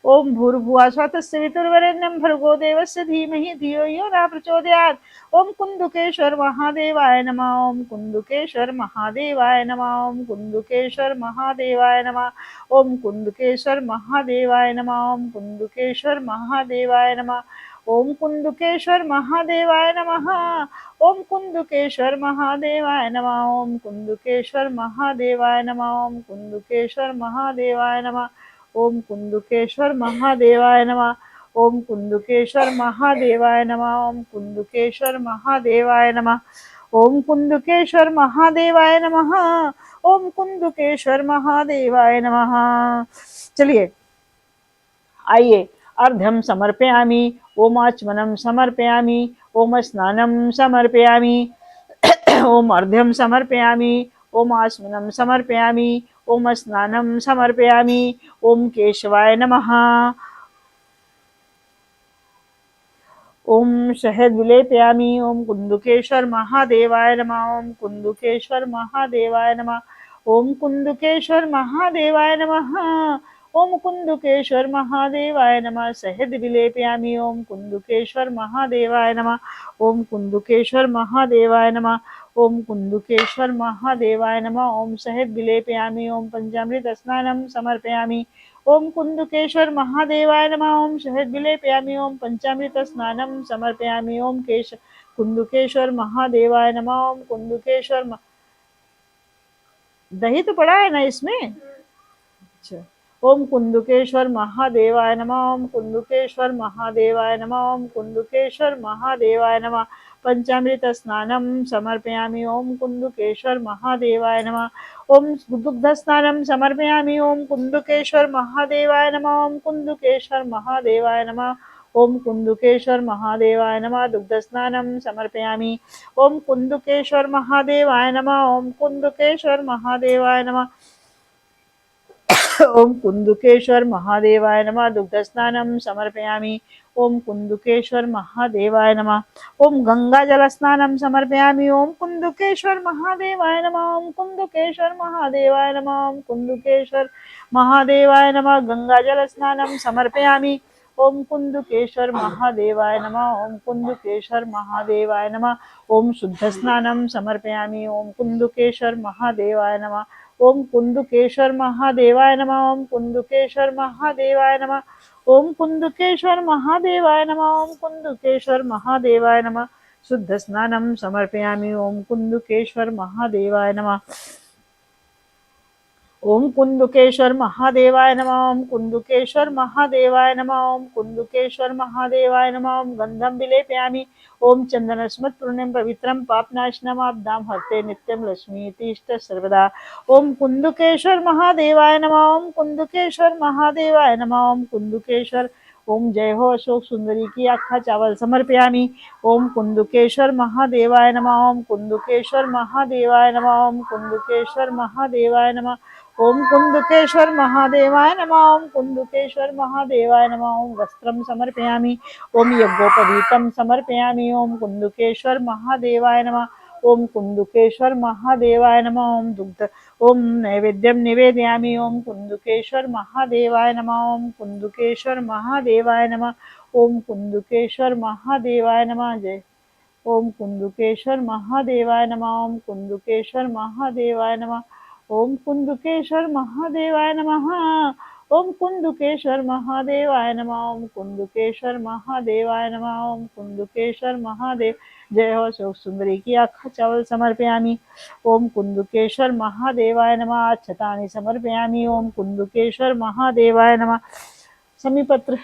ओम भूर्भुवः स्वः तत्सवितुर्वरेण्यं भर्गो देवस्य धीमहि धियो यो न प्रचोदयात्। ओम कुंदुकेश्वर महादेवाय नमः। ओम कुंदुकेश्वर महादेवाय नमः। ओम कुंदुकेश्वर महादेवाय नमः। ओम कुंदुकेश्वर महादेवाय नमः। ओम कुंदुकेश्वर महादेवाय नमः। ओम कुंदुकेश्वर महादेवाय नमः। ओम कुंदुकेश्वर महादेवाय नमः। ओम कुंदुकेश्वर महादेवाय नमः। ओम कुंदुकेश्वर महादेवाय नमः। ओम कुंदुकेश्वर महादेवाय नमः। ओम कुंदुकेश्वर महादेवाय नमः। ओम कुंदुकेश्वर महादेवाय नमः। ओम कुंदुकेश्वर महादेवाय नमः। ओम कुंदुकेश्वर महादेवाय नमः। चलिए आइए, अर्घ्यं समर्पयामि। ओम आचमनं समर्पयामि। ओम स्नानं समर्पयामि। ओम अर्घ्यं समर्पयामि। ओम आचमनं समर्पयामि। ओम स्नानं समर्पयामि। ओम केशवाय नमः। ओम शहद विलेपयामि। ओम कुंदुकेश्वर महादेवाय नमः। ओम कुंदुकेश्वर महादेवाय नमः। ओम कुंदुकेश्वर महादेवाय नमः। ओम कुंदुकेश्वर महादेवाय नमः। शहद विलेपयामि। ओम कुंदुकेश्वर महादेवाय नमः। ओम कुंदुकेश्वर महादेवाय नमः। ओम कुंदुकेश्वर महादेवाय नमः। ओम शहद विलेपयामि। ओम पंचामृत स्नानं समर्पयामि। ओम कुंदुकेश्वर महादेवाय नमः। ओम शहद विलेपयामि। ओम पंचामृत स्नानं समर्पयामि। ओम कुंदुकेश्वर महादेवाय नमः। ओम कुंदुकेश्वर दही तो पड़ा है ना इसमें। अच्छा। ओम कुंदुकेश्वर महादेवाय नमः। ओम कुंदुकेश्वर महादेवाय नमः। ओम कुंदुकेश्वर महादेवाय नमः। पंचामृत स्नानं समर्पयामि। ओम कुंदुकेश्वर महादेवाय नमः। ओम दुग्ध स्नानं समर्पयामि। ओम कुंदुकेश्वर महादेवाय नमः। ओम कुंदुकेश्वर महादेवाय नमः। ओम कुंदुकेश्वर महादेवाय नमः। दुग्ध स्नानं समर्पयामि। ओम कुंदुकेश्वर महादेवाय नमः। ओम कुंदुकेश्वर महादेवाय नमः। ओम कुंदुकेश्वर महादेवाय नमः। दुग्ध स्नानं समर्पयामि। ओम कुंदुकेश्वर महादेवाय नमः। ओम गंगा जल स्नानं समर्पयामि। ओम कुंदुकेश्वर महादेवाय नमः। ओम कुंदुकेश्वर महादेवाय नमः। ओम कुंदुकेश्वर महादेवाय नमः। गंगा जल स्नानं समर्पयामि। ओम कुंदुकेश्वर महादेवाय नमः। ओम कुंदुकेश्वर महादेवाय नमः। ओम शुद्ध स्नानं समर्पयामि। ओम कुंदुकेश्वर महादेवाय नमः। ओम कुंदुकेश्वर महादेवाय नमः। ओम कुंदुकेश्वर महादेवाय नमः। ओम कुंदुकेश्वर महादेवाय नमः। ओम कुंदुकेश्वर महादेवाय नमः। शुद्ध स्नानं समर्पयामि। ओम कुंदुकेश्वर महादेवाय नमः। ओम कुंदुकेश्वर महादेवाय नमः। ओम कुंदुकेश्वर महादेवाय नमः। ओम कुंदुकेश्वर महादेवाय नमः। ओम गंधं विलेपयामि। ओम चंदनस्मत् पुण्यं पवित्रं पापनाशनम् आपदां हरते नित्यं लक्ष्मीतिष्ठ सर्वदा। ओम कुंदुकेश्वर महादेवाय नमः। ओम कुंदुकेश्वर महादेवाय नमः। ओम कुंदुकेश्वर ओम जय हो अशोक सुंदरी की आखा चावल समर्पयामि। ओम कुंदुकेश्वर महादेवाय नमः। ओम कुंदुकेश्वर महादेवाय नमः। ओम कुंदुकेश्वर महादेवाय नमः। ओम कुंदुकेश्वर महादेवाय नमः। ओम कुंदुकेश्वर महादेवाय नमः। ओम वस्त्रं समर्पयामि। ओम यज्ञोपवीतं समर्पयामि। ओम कुंदुकेश्वर महादेवाय नमः। ओम कुंदुकेश्वर महादेवाय नमः। ओम दुग्ध ओम नैवेद्यम निवेदयामि। ओम कुंदुकेश्वर महादेवाय नमः। ओम कुंदुकेश्वर महादेवाय नमः। ओम कुंदुकेश्वर महादेवाय नमः। जय ओम कुंदुकेश्वर महादेवाय नमः। ओम कुंदुकेश्वर महादेवाय नमः। ओम कुंदुकेश्वर महादेवाय नमः। ओम कुंदुकेश्वर महादेवाय नमः। ओम कुंदुकेश्वर महादेवाय नमः। ओम कुंदुकेश्वर महादेव। जय हो शोक सुंदरी की आखा चावल समर्पयामि। ओम कुंदुकेश्वर महादेवाय नमः। अक्षतानि समर्पयामि। ओम कुंदुकेश्वर महादेवाय नमः। समीपत्र।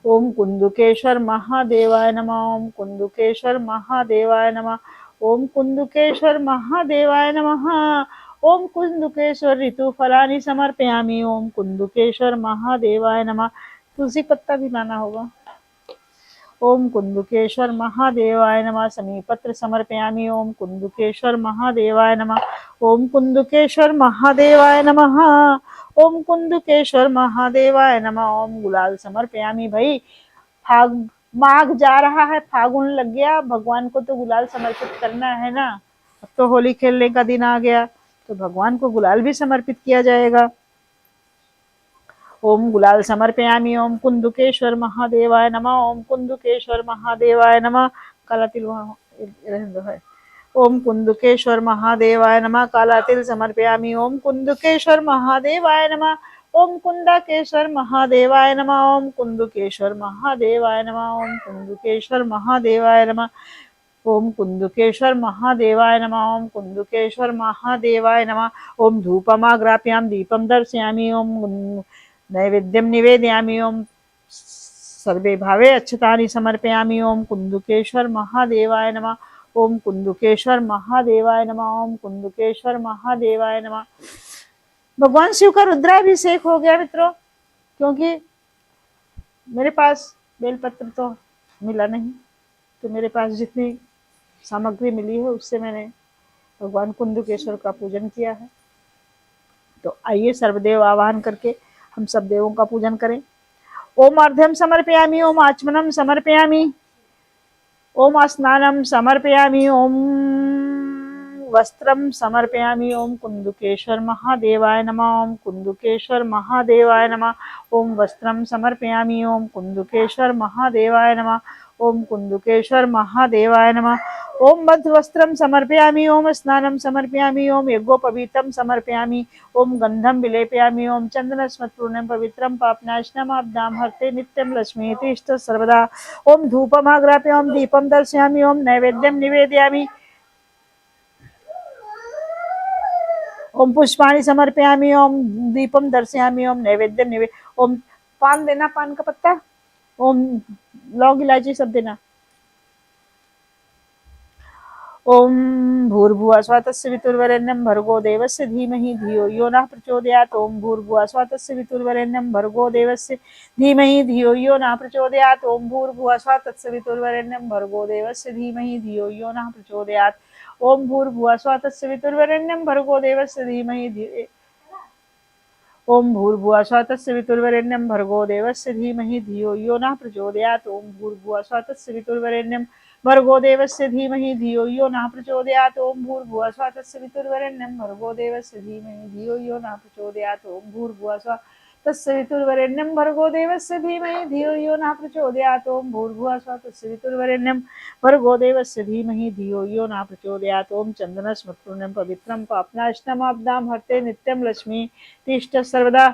ओम कुंदुकेश्वर महादेवाय नमः। ओम कुंदुकेश्वर महादेवाय नमः। ओम कुंदुकेश्वर महादेवाय नमः। ओम कुंदुकेश्वर ऋतुफलानि समर्पयामि। ओम कुंदुकेश्वर महादेवाय नमः। तुलसी पत्ता भी लाना होगा। ओम कुंदुकेश्वर महादेवाय नमः। समीपत्र समर्पयामि। ओम कुंदुकेश्वर महादेवाय नमः। ओम कुंदुकेश्वर महादेवाय नमः। ओम कुंदुकेश्वर महादेवाय नमः। ओम गुलाल समर्पयामि। भाई फाग माघ जा रहा है, फागुन लग गया, भगवान को तो गुलाल समर्पित करना है ना। अब तो होली खेलने का दिन आ गया, तो भगवान को गुलाल भी समर्पित किया जाएगा। ओम गुलाल समर्पयामि। ओम कुंदुकेश्वर महादेवाय नमः। ओम कुंदुकेश्वर महादेवाय नमः। काला तिल है। ओम कुंदुकेश्वर महादेवाय नमः। काला तिल समर्पयामि। ओम कुंदुकेश्वर महादेवाय नमः। ओम कुंदकेश्वर महादेवाय नमः। ओम कुंदुकेश्वर महादेवाय नमः। ओम कुंदुकेश्वर महादेवाय नमः। ओम कुंदुकेश्वर महादेवाय नमः। ओम कुंदुकेश्वर महादेवाय नमः। ओम धूपमाग्राप्याम दीपम दर्शयामि। ओम नैवेद्यम निवेदयामि। ओम सर्वे भावे अच्छतानि समर्पयामि। ओम कुंदुकेश्वर महादेवाय नमः। ओम कुंदुकेश्वर महादेवाय नमः। ओम कुंदुकेश्वर महादेवाय नमः। भगवान शिव का रुद्राभिषेक हो गया मित्रों, क्योंकि मेरे पास बेलपत्र तो मिला नहीं, तो मेरे पास जितनी सामग्री मिली है उससे मैंने भगवान कुंदुकेश्वर का पूजन किया है। तो आइए सर्वदेव आवाहन करके हम सब देवों का पूजन करें। ओम अर्घ्यम समर्पयामि। ओम आचमनम समर्पयामि। ओम स्नानम समर्पयामि। ओम वस्त्रम समर्पयामि। ओम कुंदुकेश्वर महादेवाय नमः। ओम कुंदुकेश्वर महादेवाय नमः। ओम वस्त्रम समर्पयामि। ओम कुंदुकेश्वर महादेवाय नमः। ओम कुंदुकेश्वर महादेवाय नमः। ओम वस्त्रम समर्पयामि। ओम स्नानम समर्पयामि। ओम यज्ञोपवीतं समर्पयामि। ओम गंधम विलेपयामि। ओम चंदन स्मृपूर्णं पवित्रं पापनाशनम आपदाम हरते नित्यं लक्ष्मी तिष्ठ सर्वदा। ओम धूपमाग्राप्य। ओम दीपम दर्शयामि। ओम नैवेद्यम निवेदयामि। ओम पुष्पाणि समर्पयामि। ओम दीपम दर्शयामि। ओम नैवेद्यम निवेद। ओम पान देना, पान का पत्ता, ओम लौंग इलायची सब देना। ओम भूर्भुवः स्वः तस्य वितुर्वरेण्यं भर्गो देवस्य धीमहि धियो यो नः प्रचोदयात्। ओम भूर्भुवः स्वः तस्य वितुर्वरेण्यं भर्गो देवस्य धीमहि धियो यो नः प्रचोदयात्। ओम भूर्भुवः स्वः तस्य वितुर्वरेण्यं भर्गो देवस्य धीमहि धियो यो नः प्रचोदयात्। ओम भूर्भुवः स्वः तस्य वितुर्वरेण्यं भर्गो देवस्य धीमहि ओम भूर्भुवः स्वः तस्य वितुर्वरेण्यं भर्गो देवस्य धीमहि धियो यो नः प्रचोदयात्। ओम भूर्भुवः स्वः तस्य वितुर्वरेण्यं भर्गो देवस्य धीमहि धियो यो नः प्रचोदयात्। ओम भूर्भुवः स्वः तस्य वितुर्वरेण्यं भर्गो देवस्य धीमहि धियो यो नः प्रचोदयात्। ओम भूर्भुवः स्वः तस्य वितुर्वरेण्यं भर्गो देवस्य धीमहि धियो यो नः प्रचोदयात्। ओम भूर्भुवः स्वः तस्य वितुर्वरेण्यं भर्गो देवस्य धीमहि धियो यो नः प्रचोदयात्। ओम चंदन स्मृपूर्णं पवित्रं पापनाशनम आपदां हरते नित्यं लक्ष्मी तिष्ठ सर्वदा।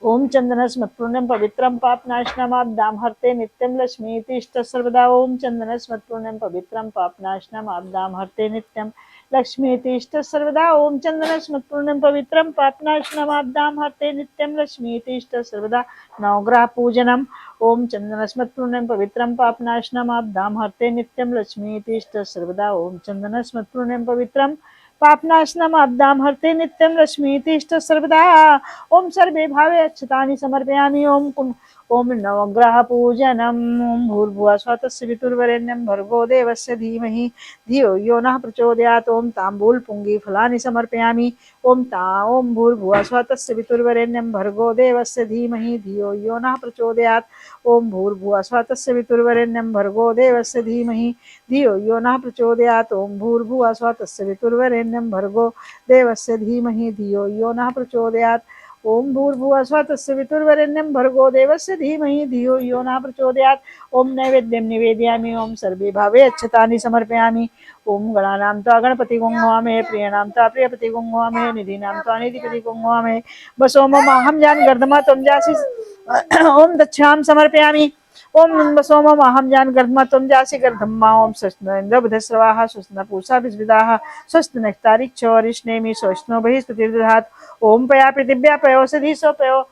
ओम चंदन स्मृपूर्णं पवित्रं पापनाशनम आपदां हरते नित्यं लक्ष्मी तिष्ठ सर्वदा। ओम चंदन स्मृपूर्णं पवित्रं पापनाशनम आपदां हरते नित्यं लक्ष्मी तिष्ठ सर्वदा। ओम चंदन स्मृपूर्णं पवित्रं पापनाशनम आपदां हरते नित्यं लक्ष्मी तिष्ठ सर्वदा। नवग्रह पूजनम। ओम चंदन स्मृपूर्णं पवित्रं पापनाशनम आपदां हरते नित्यं लक्ष्मी तिष्ठ सर्वदा। ओम चंदन स्मृपूर्णं पवित्रं पापनाशनम आपदां हरते नित्यं लक्ष्मी तिष्ठ सर्वदा। ओम सर्वे भावे अच्छतानि समर्पयामि। ओम नवग्रह पूजनम। ओम भूर्भुवः स्वः तत्सवितुर्वरेण्यं भर्गो देवस्य धीमहि धियो यो नः प्रचोदयात्। ओम तांबूल पुंगी फलानि समर्पयामि। ओम भूर्भुवः स्वः तत्सवितुर्वरेण्यं भर्गो देवस्य धीमहि धियो यो नः प्रचोदयात्। ओम भूर्भुवः स्वः तत्सवितुर्वरेण्यं भर्गो देवस्य धीमहि धियो यो नः प्रचोदयात्। ओम भूर्भुवः स्वः तत्सवितुर्वरेण्यं भर्गो देवस्य धीमहि धियो यो नः प्रचोदयात्। ओम भूर्भुवः स्वः तत्सवितुर्वरेण्यं भर्गो देवस्य धीमहि धियो यो नः प्रचोदयात्। ओम नैवेद्यं निवेदयामि। ओम सर्वे भावे अच्छतानि समर्पयामि। ओम गणानां त्वा गणपतिगुं हवामहे, प्रियाणां त्वा प्रियपतिगुं हवामहे, निधीनां त्वा निधिपतिगुं हवामहे। बसो मम अहं जानगर्धमा त्वं जासि। ओम दक्षिणां समर्पयामि। ओम बसो मम अहं जानगर्धमा त्वं जासि गर्धम्मा। ओम स्वस्तिनो बुधस्रवाः स्वस्तिनः पूषा विश्ववेदाः स्वस्तिनस्तारिक्षो अरिष्णेमि स्वस्तिनो बृहस्पतिर्दधातु। ओम पया पृथिव्या पयोषधि सो पयो।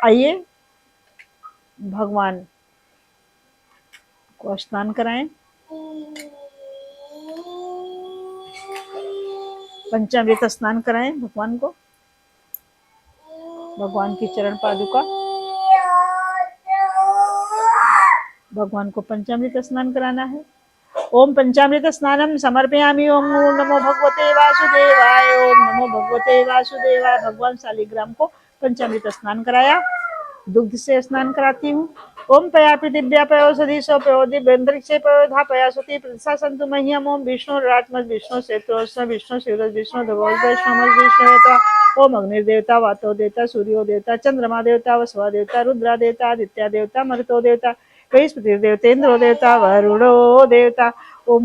आइए भगवान को स्नान कराएं। पंचामृत स्नान कराएं भगवान को। भगवान की चरण पादुका, भगवान को पंचामृत स्नान कराना है। ओम पंचामृत स्नानम समर्पयामि। ओम नमो भगवते वासुदेवाय। ओम नमो भगवते वासुदेवाय। भगवान शालिग्राम को पंचामृत स्नान कराया, दुग्ध से स्नान कराती हूँ। ओम पया पृथिव्या पयोषधि सो पयो दिव्यंतरिक्षे पयो धा पया सुति प्रसा संतु मह्यम। ओम विष्णु रात्मज विष्णु सेत्रोष्ण विष्णु शिवरज विष्णु धगोज वैष्णव विष्णु। ओम अग्निर्देवता वातो देवता सूर्यो देवता चंद्रमा देवता वसवा देवता रुद्रा देवता आदित्य देवता मरुतो देवता बृहस्पति देवतेन्द्रो देवता वरुणो देवता। ओम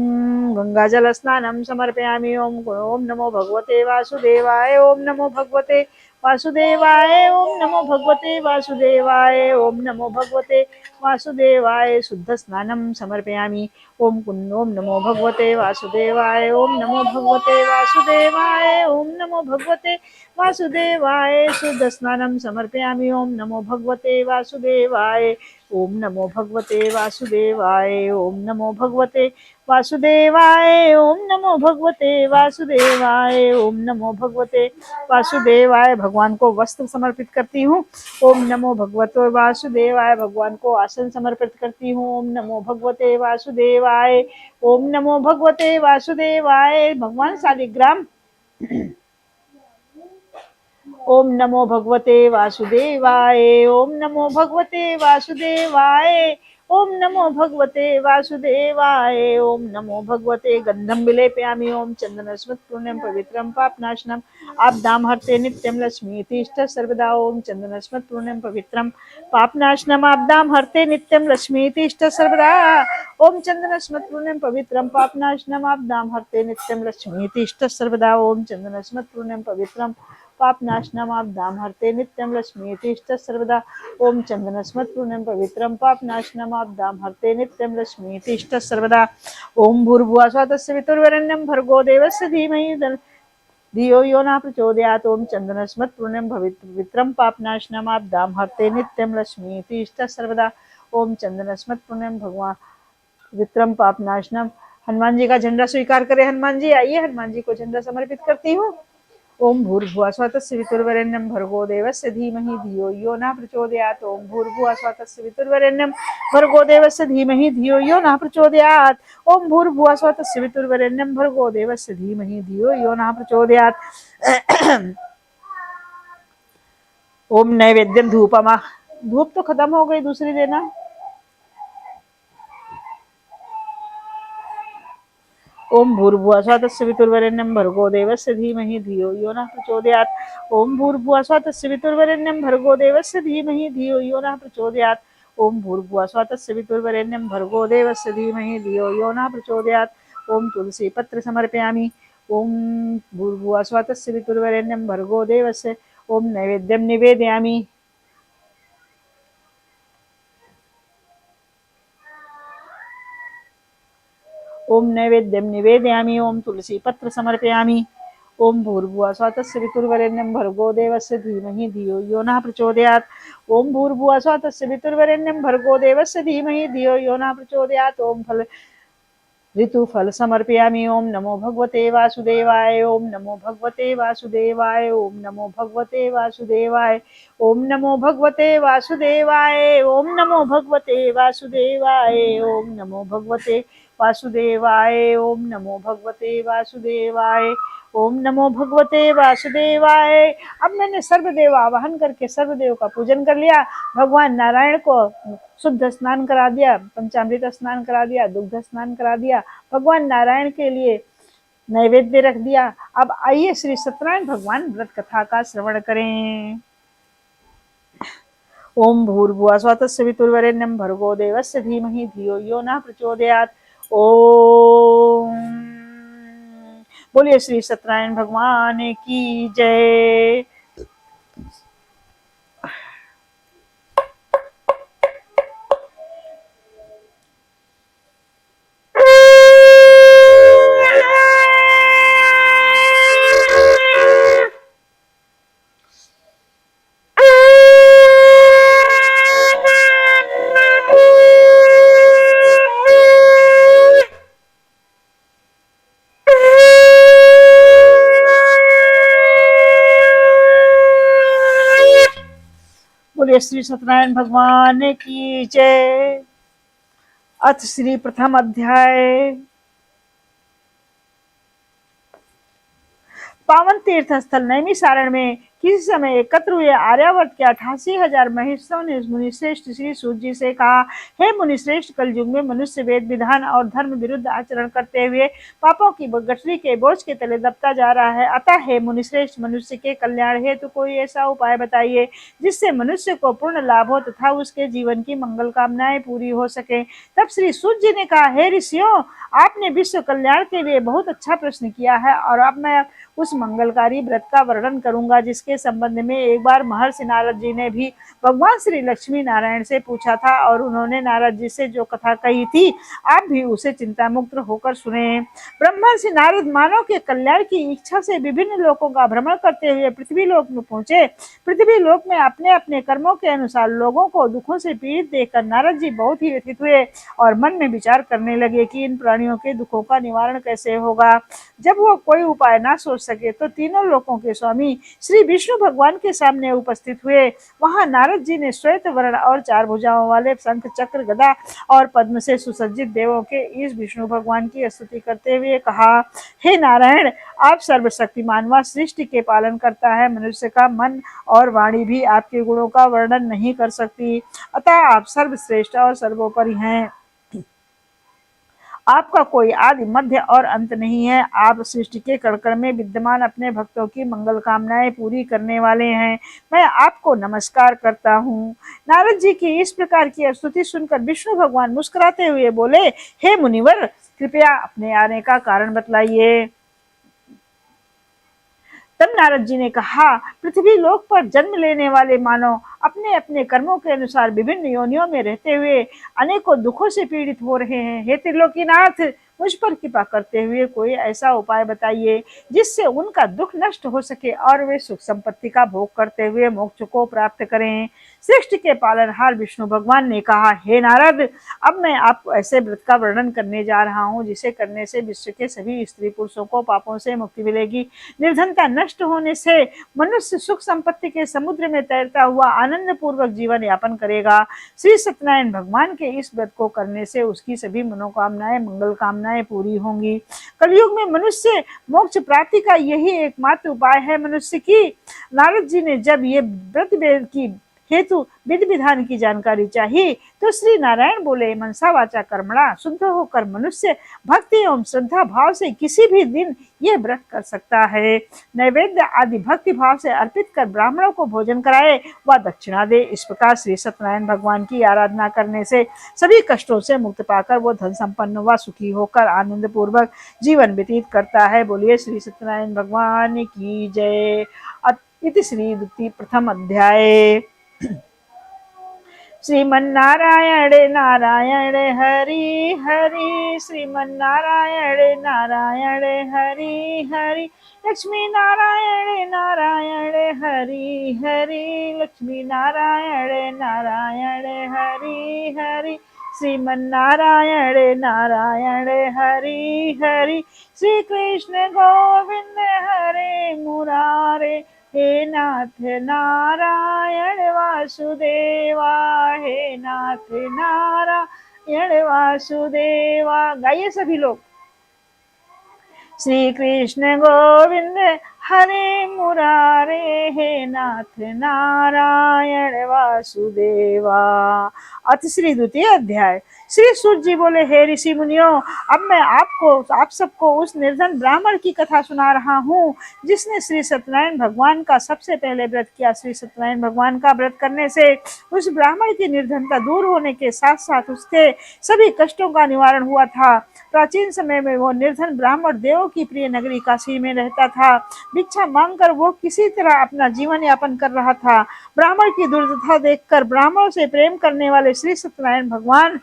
गंगा जल स्नानम समर्पयामि। ओम नमो भगवते वासुदेवाय। ओम नमो भगवते वासुदेवाय। ओम नमो भगवते वासुदेवाय। ओम नमो भगवते वासुदेवाय। शुद्ध स्नानम समर्पयामि। ओम नमो भगवते वासुदेवाय। ओम नमो भगवते वासुदेवाय। ओम नमो भगवते वासुदेवाय। शुद्ध स्नानम समर्पयामि। ओम नमो भगवते वासुदेवाय। ओम नमो भगवते वासुदेवाय। ओम नमो भगवते वासुदेवाय। ओम नमो भगवते वासुदेवाय। ओम नमो भगवते वासुदेवाय। भगवान को वस्त्र समर्पित करती हूँ। ओम नमो भगवते वासुदेवाय। भगवान को आसन समर्पित करती हूँ। ओम नमो भगवते वासुदेवाय। ओम नमो भगवते वासुदेवाय। भगवान शालिग्राम। ओम नमो भगवते वासुदेवाय। ओम नमो भगवते वासुदेवाय। ओम नमो भगवते वासुदेवाय। ओम नमो भगवते गंधम विलेपयामि। ओम चंदन स्मृत पुण्यम पवित्रम पापनाशनम आपदाम हरते नित्यम लक्ष्मी इष्ट सर्वदा। ओम चंदन स्मृत पुण्यम पवित्रम पापनाशनम आपदाम हरते नित्यम लक्ष्मी इष्ट सर्वदा। ओम चंदन स्मृत पुण्यम पवित्रम पापनाशनम आपदाम हरते नित्यम लक्ष्मी इष्ट सर्वदा। ओम चंदन स्मृत पुण्यम पवित्रम पापनाशनम आपदाम हरते नित्यम लक्ष्मी इष्ट सर्वदा। ओम चंदन स्मृत पुण्यम पवित्रम पापनाशनम आपदाम हरते नित्यम लक्ष्मी इष्ट सर्वदा। ओम भूर्भुवः स्वः तत्सवितुर्वरेण्यं भर्गो देवस्य धीमहि धियो यो नः प्रचोदयात्। ओम चंदन स्मृत पुण्यम पवित्रम पापनाशनम आपदाम हरते नित्यम लक्ष्मी इष्ट सर्वदा। ओम चंदन स्मृत पुण्यम भगवान विक्रम पापनाशनम। हनुमान जी का झंडा स्वीकार करें। हनुमान जी आइए, हनुमान जी को झंडा समर्पित करती हूँ। ओम भूर्भुवः स्वः तत्सवितुर्वरेण्यं भर्गो देवस्य धीमहि धियो यो नः प्रचोदयात्। ओम भूर्भुवः स्वः तत्सवितुर्वरेण्यं भर्गो देवस्य धीमहि धियो यो नः प्रचोदयात्। ओम भूर्भुवः स्वः तत्सवितुर्वरेण्यं भर्गो देवस्य धीमहि धियो यो नः प्रचोदयात्। ओम नैवेद्यम धूपमा। धूप तो खत्म हो गई, दूसरी देना। ओम भूर्भुवः स्वः तत्सवितुर्वरेण्यं भर्गो देवस्य धीमहि धियो यो नः प्रचोदयात्। ओम भूर्भुवः स्वः तत्सवितुर्वरेण्यं भर्गो देवस्य धीमहि धियो यो नः प्रचोदयात्। ओम भूर्भुवः स्वः तत्सवितुर्वरेण्यं भर्गो देवस्य धीमहि धियो यो नः प्रचोदयात्। ओम तुलसी पत्र समर्पयामि। ओम भूर्भुवः स्वः तत्सवितुर्वरेण्यं भर्गो देवस्य। ओम नैवेद्यं निवेदयामि। ओम नैवेद्यं निवेदयामि। ओम तुलसी पत्र समर्पयामि। ओम भूर्भुवः स्वः तत्सवितुर्वरेण्यं भर्गो देवस्य धीमहि धियो यो नः प्रचोदयात्। ओम भूर्भुवः स्वः तत्सवितुर्वरेण्यं भर्गो देवस्य धीमहि धियो यो नः प्रचोदयात्। ओम फल ऋतुफल समर्पयामि। ओम नमो भगवते वासुदेवाय। ओम नमो भगवते वासुदेवाय। ओम नमो भगवते वासुदेवाय। ओम नमो भगवते वासुदेवाय। ओम नमो भगवते वासुदेवाय। ओम नमो भगवते वासुदेवाय। ओम नमो भगवते वासुदेवाय। ओम नमो भगवते वासुदेवाय। अब मैंने सर्वदेव आवाहन करके सर्वदेव का पूजन कर लिया। भगवान नारायण को शुद्ध स्नान करा दिया, पंचामृत स्नान करा दिया, दुग्ध स्नान करा दिया, भगवान नारायण के लिए नैवेद्य रख दिया। अब आइए श्री सत्यनारायण भगवान व्रत कथा का श्रवण करें। ओम भूर्भुवः स्वः तत्सवितुर्वरेण्यं भर्गो देवस्य धीमहि धियो यो नः प्रचोदयात्। ओम बोलिए श्री सत्यनारायण भगवान की जय। बोलिए श्री सत्यनारायण भगवान की जय। अथ श्री प्रथम अध्याय। पावन तीर्थ स्थल नैमिषारण्य में किसी समय एकत्र हुए आर्यावर्त के 88,000 महिषों ने मुनिश्रेष्ठ श्री सूत जी से कहा, हे मुनिश्रेष्ठ, कल युग में मनुष्य वेद विधान और धर्म विरुद्ध आचरण करते हुए पापों की गठरी के बोझ के तले दबता जा रहा है। अतः हे मुनिश्रेष्ठ, मनुष्य के कल्याण हेतु कोई ऐसा उपाय बताइए जिससे मनुष्य को पूर्ण लाभ हो तथा उसके जीवन की मंगल कामनाएं पूरी हो सके। तब श्री सूत जी ने कहा, हे ऋषियों, आपने विश्व कल्याण के लिए बहुत अच्छा प्रश्न किया है और अब मैं उस मंगलकारी व्रत का वर्णन करूंगा जिसके संबंध में एक बार महर्षि नारद जी ने भी भगवान श्री लक्ष्मी नारायण से पूछा था और उन्होंने नारद जी से जो कथा कही थी आप भी उसे चिंता मुक्त होकर सुने। ब्रह्मर्षि नारद मानव के कल्याण की इच्छा से विभिन्न लोकों का भ्रमण करते हुए पृथ्वी लोक में पहुंचे। पृथ्वी लोक में अपने अपने कर्मों के अनुसार लोगों को दुखों से पीड़ित देखकर नारद जी बहुत ही व्यथित हुए और मन में विचार करने लगे कि इन प्राणियों के दुखों का निवारण कैसे होगा। जब वो कोई उपाय ना सोच सके तो तीनों लोकों के स्वामी श्री विष्णु भगवान के सामने उपस्थित हुए। वहां नारद जी ने श्वेत वर्ण और 4 भुजाओं वाले शंख चक्र गदा और पद्म से सुसज्जित देवों के इस विष्णु भगवान की स्तुति करते हुए कहा, हे नारायण, आप सर्वशक्तिमान व सृष्टि के पालन करता है। मनुष्य का मन और वाणी भी आपके गुणों का वर्णन नहीं कर सकती, अतः आप सर्वश्रेष्ठ और सर्वोपरि हैं। आपका कोई आदि मध्य और अंत नहीं है। आप सृष्टि के कण में विद्यमान अपने भक्तों की मंगल कामनाएं पूरी करने वाले हैं। मैं आपको नमस्कार करता हूँ। नारद जी की इस प्रकार की स्तुति सुनकर विष्णु भगवान मुस्कुराते हुए बोले, हे मुनिवर, कृपया अपने आने का कारण बतलाइए। तब नारद जी ने कहा, पृथ्वी लोक पर जन्म लेने वाले मानव अपने अपने कर्मों के अनुसार विभिन्न योनियों में रहते हुए अनेकों दुखों से पीड़ित हो रहे हैं। हे त्रिलोकीनाथ, मुझ पर कृपा करते हुए कोई ऐसा उपाय बताइए जिससे उनका दुख नष्ट हो सके और वे सुख संपत्ति का भोग करते हुए मोक्ष को प्राप्त करें। सृष्टि के पालनहार विष्णु भगवान ने कहा, हे नारद, अब मैं आपको ऐसे व्रत का वर्णन करने जा रहा हूँ जिसे करने से विश्व के सभी स्त्री पुरुषों को पापों से मुक्ति मिलेगी। निर्धनता नष्ट होने से मनुष्य सुख संपत्ति के समुद्र में तैरता हुआ आनंद पूर्वक जीवन यापन करेगा। श्री सत्यनारायण भगवान के इस व्रत को करने से उसकी सभी मनोकामनाएं, मंगल कामनाएं पूरी होंगी। कलयुग में मनुष्य मोक्ष प्राप्ति का यही एकमात्र उपाय है मनुष्य की। नारद जी ने जब ये व्रत की हेतु विधि विधान की जानकारी चाहिए तो श्री नारायण बोले, मनसा वाचा कर्मणा शुद्ध होकर मनुष्य भक्ति एवं श्रद्धा भाव से किसी भी दिन यह व्रत कर सकता है। नैवेद्य आदि भक्ति भाव से अर्पित कर ब्राह्मणों को भोजन कराए व दक्षिणा दे। इस प्रकार श्री सत्यनारायण भगवान की आराधना करने से सभी कष्टों से मुक्त पाकर वो धन संपन्न व सुखी होकर आनंद पूर्वक जीवन व्यतीत करता है। बोलिए श्री सत्यनारायण भगवान की जय। इति श्री द्वितीय प्रथम अध्याय। श्रीमन्नारायण नारायण हरि हरि, श्रीमन्नारायण नारायण हरि हरि, लक्ष्मी नारायण नारायण हरि हरि, लक्ष्मी नारायण नारायण हरि हरि, श्रीमन्नारायण नारायण हरि हरि, श्री कृष्ण गोविंद हरे मुरारे, हे नाथ नारायण वासुदेवा, हे नाथ नारायण वासुदेवा। गाइए सभी लोग। श्री कृष्ण गोविंद हरे मुरारे, हे नाथ नारायण वासुदेवा। अथ श्री द्वितीय अध्याय। श्री सूत जी बोले, हे ऋषि मुनियों, अब मैं आप सबको उस निर्धन ब्राह्मण की कथा सुना रहा हूँ जिसने श्री सत्यनारायण भगवान का सबसे पहले व्रत किया। श्री सत्यनारायण भगवान का व्रत करने से उस ब्राह्मण की निर्धनता दूर होने के साथ साथ उसके सभी कष्टों का निवारण हुआ था। प्राचीन समय में वो निर्धन ब्राह्मण देवों की प्रिय नगरी काशी में रहता था। भिक्षा मांगकर वो किसी तरह अपना जीवन यापन कर रहा था। ब्राह्मण की दुर्दशा देखकर ब्राह्मणों से प्रेम करने वाले श्री सत्यनारायण भगवान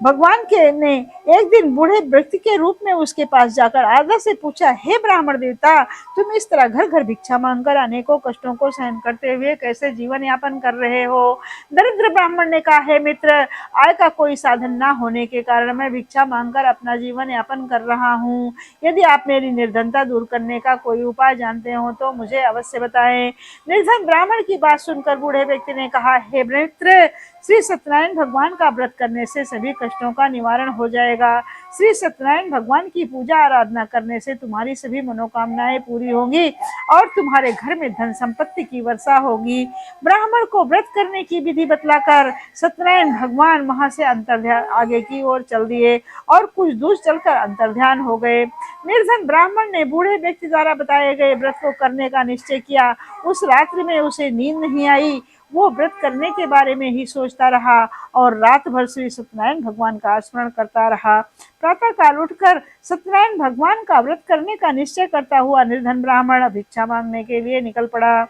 भगवान के ने एक दिन बूढ़े व्यक्ति के रूप में उसके पास जाकर आदर से पूछा, हे ब्राह्मण देवता, तुम इस तरह घर घर भिक्षा मांगकर अनेकों कष्टों को सहन करते हुए कैसे जीवन यापन कर रहे हो? दरिद्र ब्राह्मण ने कहा, हे मित्र, आय का कोई साधन न होने के कारण मैं भिक्षा मांगकर अपना जीवन यापन कर रहा हूँ। यदि आप मेरी निर्धनता दूर करने का कोई उपाय जानते हो तो मुझे अवश्य बताएं। निर्धन ब्राह्मण की बात सुनकर बूढ़े व्यक्ति ने कहा, हे मित्र, श्री सत्यनारायण भगवान का व्रत करने से सभी कष्टों का निवारण हो जाएगा। श्री सत्यनारायण भगवान की पूजा आराधना करने से तुम्हारी सभी मनोकामनाएं पूरी होंगी और तुम्हारे घर में धन संपत्ति की वर्षा होगी। ब्राह्मण को व्रत करने की विधि बतलाकर सत्यनारायण भगवान वहां से अंतर्ध्यान आगे की ओर चल दिए और कुछ दूर चलकर अंतर्ध्यान हो गए। निर्धन ब्राह्मण ने बूढ़े व्यक्ति द्वारा बताए गए व्रत को करने का निश्चय किया। उस रात्रि में उसे नींद नहीं आई। वो व्रत करने के बारे में ही सोचता रहा और रात भर श्री सत्यनारायण भगवान का स्मरण करता रहा। प्रातः काल उठकर सत्यनारायण भगवान का व्रत करने का निश्चय करता हुआ निर्धन ब्राह्मण भिक्षा मांगने के लिए निकल पड़ा।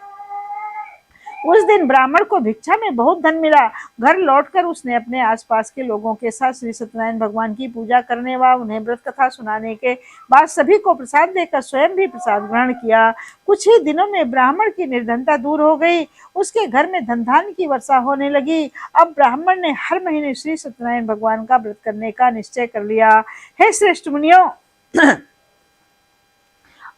उस दिन ब्राह्मण को भिक्षा में बहुत धन मिला। घर लौटकर उसने अपने आसपास के लोगों के साथ श्री सत्यनारायण भगवान की पूजा करने व उन्हें व्रत कथा सुनाने के बाद सभी को प्रसाद देकर स्वयं भी प्रसाद ग्रहण किया। कुछ ही दिनों में ब्राह्मण की निर्धनता दूर हो गई। उसके घर में धन धान्य की वर्षा होने लगी। अब ब्राह्मण ने हर महीने श्री सत्यनारायण भगवान का व्रत करने का निश्चय कर लिया। हे श्रेष्ठ मुनियों,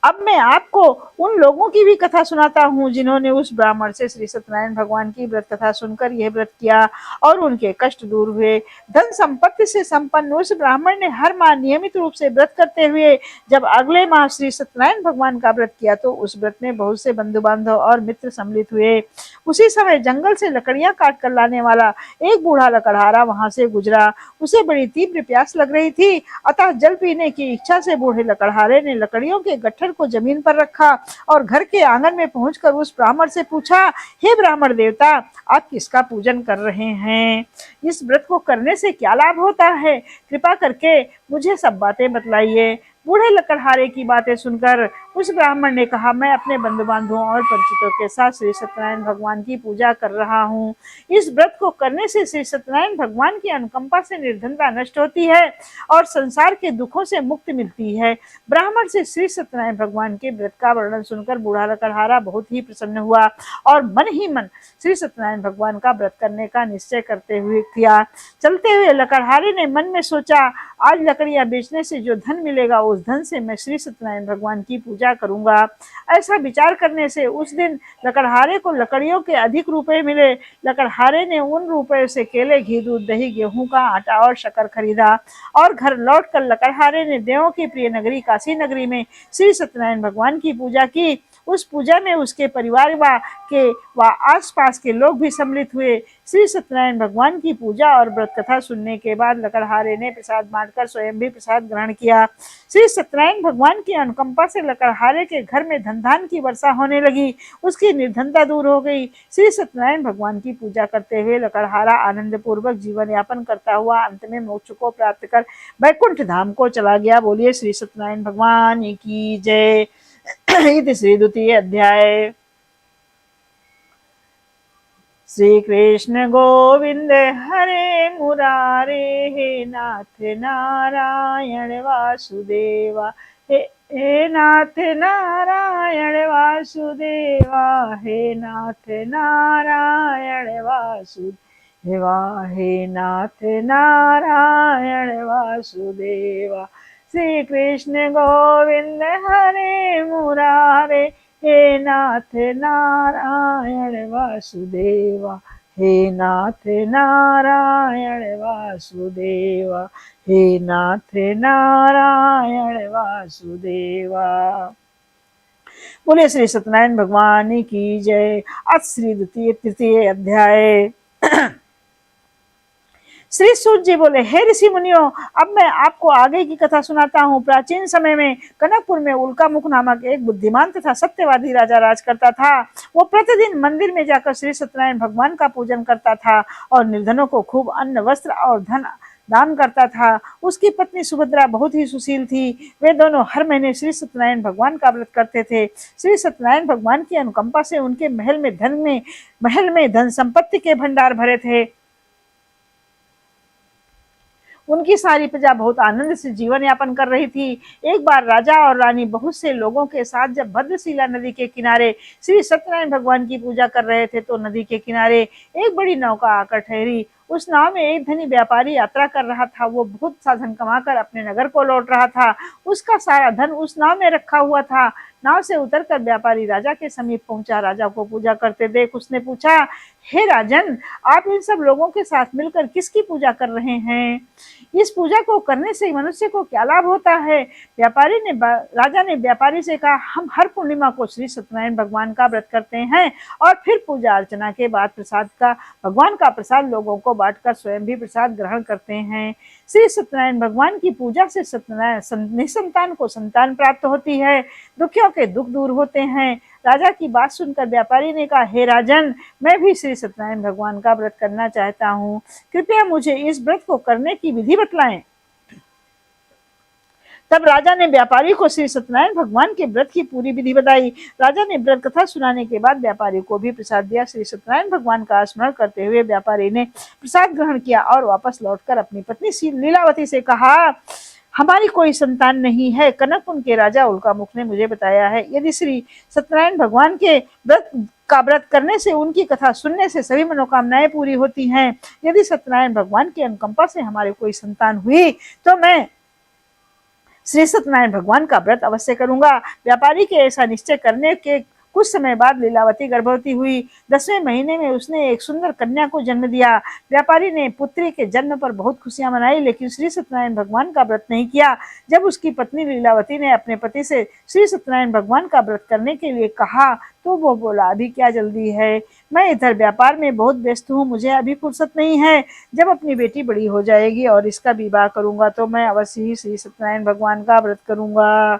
अब मैं आपको उन लोगों की भी कथा सुनाता हूँ जिन्होंने उस ब्राह्मण से श्री सत्यनारायण भगवान की व्रत कथा सुनकर यह व्रत किया और उनके कष्ट दूर हुए। धन संपत्ति से संपन्न उस ब्राह्मण ने हर माह नियमित रूप से व्रत करते हुए जब अगले माह श्री सत्यनारायण भगवान का व्रत किया तो उस व्रत में बहुत से बंधु बांधव और मित्र सम्मिलित हुए। उसी समय जंगल से लकड़ियां काट कर लाने वाला एक बूढ़ा लकड़हारा वहां से गुजरा। उसे बड़ी तीव्र प्यास लग रही थी, अतः जल पीने की इच्छा से बूढ़े लकड़हारे ने लकड़ियों के गट्ठर को जमीन पर रखा और घर के आंगन में पहुंचकर उस ब्राह्मण से पूछा, हे ब्राह्मण देवता, आप किसका पूजन कर रहे हैं? इस व्रत को करने से क्या लाभ होता है? कृपा करके मुझे सब बातें बतलाइए। बूढ़े लकड़हारे की बातें सुनकर उस ब्राह्मण ने कहा, मैं अपने बंधु बांधवों और परिचितों के साथ श्री सत्यनारायण भगवान की पूजा कर रहा हूँ। इस व्रत को करने से श्री सत्यनारायण भगवान की अनुकंपा से निर्धनता नष्ट होती है और संसार के दुखों से मुक्ति मिलती है। ब्राह्मण से श्री सत्यनारायण भगवान के व्रत का वर्णन सुनकर बूढ़ा लकड़हारा बहुत ही प्रसन्न हुआ और मन ही मन श्री सत्यनारायण भगवान का व्रत करने का निश्चय करते हुए किया। चलते हुए लकड़हारे ने मन में सोचा, आज लकड़ियां बेचने से जो धन मिलेगा उस धन से मैं श्री सत्यनारायण भगवान की पूजा करूंगा। ऐसा विचार करने से उस दिन लकड़हारे को लकड़ियों के अधिक रुपए मिले। लकड़हारे ने उन रुपए से केले, घी, दूध, दही, गेहूं का आटा और शक्कर खरीदा और घर लौटकर लकड़हारे ने देवों की प्रिय नगरी काशी नगरी में श्री सत्यनारायण भगवान की पूजा की। उस पूजा में उसके परिवार व आसपास के लोग भी सम्मिलित हुए। श्री सत्यनारायण भगवान की पूजा और व्रत कथा सुनने के बाद लकड़हारे ने प्रसाद बांटकर स्वयं भी प्रसाद ग्रहण किया। श्री सत्यनारायण भगवान की अनुकंपा से लकड़हारे के घर में धन धान्य की वर्षा होने लगी। उसकी निर्धनता दूर हो गई। श्री सत्यनारायण भगवान की पूजा करते हुए लकड़हारा आनंद पूर्वक जीवन यापन करता हुआ अंत में मोक्ष को प्राप्त कर वैकुंठ धाम को चला गया। बोलिए श्री सत्यनारायण भगवान की जय। इति श्री द्वितीय अध्याय। श्री कृष्ण गोविंद हरे मुरारे, हे नाथ नारायण वासुदेवा, हे नाथ नारायण वासुदेवा, हे नाथ नारायण वासुदेवा, हे नाथ नारायण वासुदेवा। श्री कृष्ण गोविंद हरे मुरारे, हे नाथ नारायण वासुदेवा, हे नाथ नारायण वासुदेवा, हे नाथ नारायण वासुदेवा। बोले श्री सत्यनारायण भगवान की जय। आज श्री द्वितीय तृतीय अध्याय। श्री सूत जी बोले, हे ऋषि मुनियों, अब मैं आपको आगे की कथा सुनाता हूँ। प्राचीन समय में कनकपुर में उल्कामुख नामक एक बुद्धिमान तथा सत्यवादी राजा राज करता था। वो प्रतिदिन मंदिर में जाकर श्री सत्यनारायण भगवान का पूजन करता था और निर्धनों को खूब अन्न वस्त्र और धन दान करता था। उसकी पत्नी सुभद्रा बहुत ही सुशील थी। वे दोनों हर महीने श्री सत्यनारायण भगवान का व्रत करते थे। श्री सत्यनारायण भगवान की अनुकंपा से उनके महल में धन संपत्ति के भंडार भरे थे। उनकी सारी प्रजा बहुत आनंद से जीवन यापन कर रही थी। एक बार राजा और रानी बहुत से लोगों के साथ जब भद्रशिला नदी के किनारे श्री सत्यनारायण भगवान की पूजा कर रहे थे तो नदी के किनारे एक बड़ी नौका आकर ठहरी। उस नाव में एक धनी व्यापारी यात्रा कर रहा था। वो बहुत सा धन कमाकर अपने नगर को लौट रहा था। उसका सारा धन उस नाव में रखा हुआ था। नाव से उतरकर व्यापारी राजा के समीप पहुंचा। राजा को पूजा करते देख उसने पूछा, हे राजन, आप इन सब लोगों के साथ मिलकर किसकी पूजा कर रहे हैं? इस पूजा को करने से मनुष्य को क्या लाभ होता है? राजा ने व्यापारी से कहा, हम हर पूर्णिमा को श्री सत्यनारायण भगवान का व्रत करते हैं और फिर पूजा अर्चना के बाद भगवान का प्रसाद लोगों को बांटकर स्वयं भी प्रसाद ग्रहण करते हैं। श्री सत्यनारायण भगवान की पूजा से निसंतान को संतान प्राप्त होती है, दुखियों के दुख दूर होते हैं। राजा की बात सुनकर व्यापारी ने कहा, हे राजन, मैं भी श्री सत्यनारायण भगवान का व्रत करना चाहता हूँ। कृपया मुझे इस व्रत को करने की विधि बतलाएं। तब राजा ने व्यापारी को श्री सत्यनारायण भगवान के व्रत की पूरी विधि बताई। राजा ने व्रत कथा सुनाने के बाद व्यापारी को भी प्रसाद दिया। श्री सत्यनारायण भगवान का स्मरण करते हुए व्यापारी ने प्रसाद ग्रहण किया और वापस लौटकर अपनी पत्नी लीलावती से कहा, हमारी कोई संतान नहीं है। कनकपुर के राजा उल्कामुख ने मुझे बताया है, यदि श्री सत्यनारायण भगवान के व्रत करने से, उनकी कथा सुनने से सभी मनोकामनाएं पूरी होती हैं। यदि सत्यनारायण भगवान की अनुकंपा से हमारे कोई संतान हुई तो मैं श्री सत्यनारायण भगवान का व्रत अवश्य करूंगा। व्यापारी के ऐसा निश्चय करने के कुछ समय बाद लीलावती गर्भवती हुई। 10वें महीने में उसने एक सुंदर कन्या को जन्म दिया। व्यापारी ने पुत्री के जन्म पर बहुत खुशियां मनाई, लेकिन श्री सत्यनारायण भगवान का व्रत नहीं किया। जब उसकी पत्नी लीलावती ने अपने पति से श्री सत्यनारायण भगवान का व्रत करने के लिए कहा तो वो बोला, अभी क्या जल्दी है, मैं इधर व्यापार में बहुत व्यस्त हूँ, मुझे अभी फुर्सत नहीं है। जब अपनी बेटी बड़ी हो जाएगी और इसका विवाह करूंगा तो मैं अवश्य ही श्री सत्यनारायण भगवान का व्रत करूंगा।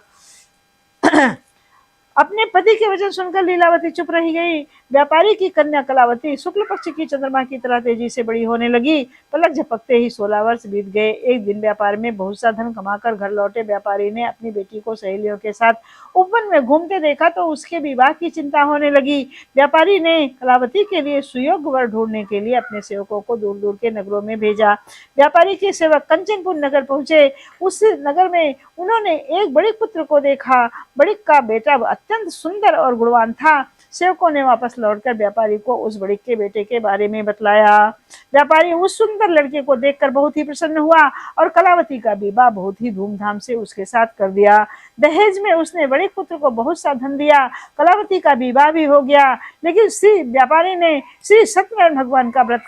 अपने पति के वचन सुनकर लीलावती चुप रह गई। व्यापारी की कन्या कलावती शुक्ल पक्ष की चंद्रमा की तरह तेजी से बड़ी होने लगी। पलक झपकते ही 16 वर्ष बीत गए। एक दिन व्यापार में बहुत सा धन कमाकर घर लौटे व्यापारी ने अपनी बेटी को सहेलियों के साथ उपवन में घूमते देखा तो उसके विवाह की चिंता होने लगी। व्यापारी ने कलावती के लिए सुयोग्य वर ढूंढने के लिए अपने सेवकों को दूर दूर के नगरों में भेजा। व्यापारी के सेवक कंचनपुर नगर पहुंचे। उस नगर में उन्होंने एक बड़े पुत्र को देखा। बड़िक का बेटा अत्यंत सुंदर और गुणवान था। सेवकों ने वापस लौटकर व्यापारी को उस बड़िक के बेटे के बारे में बतलाया। व्यापारी उस सुंदर लड़के को देखकर बहुत ही प्रसन्न हुआ और कलावती का विवाह बहुत ही धूमधाम से उसके साथ कर दिया। दहेज में उसने बड़े पुत्र को बहुत सा धन दिया। कलावती का विवाह भी हो गया, लेकिन श्री व्यापारी ने श्री सत्यनारायण भगवान का व्रत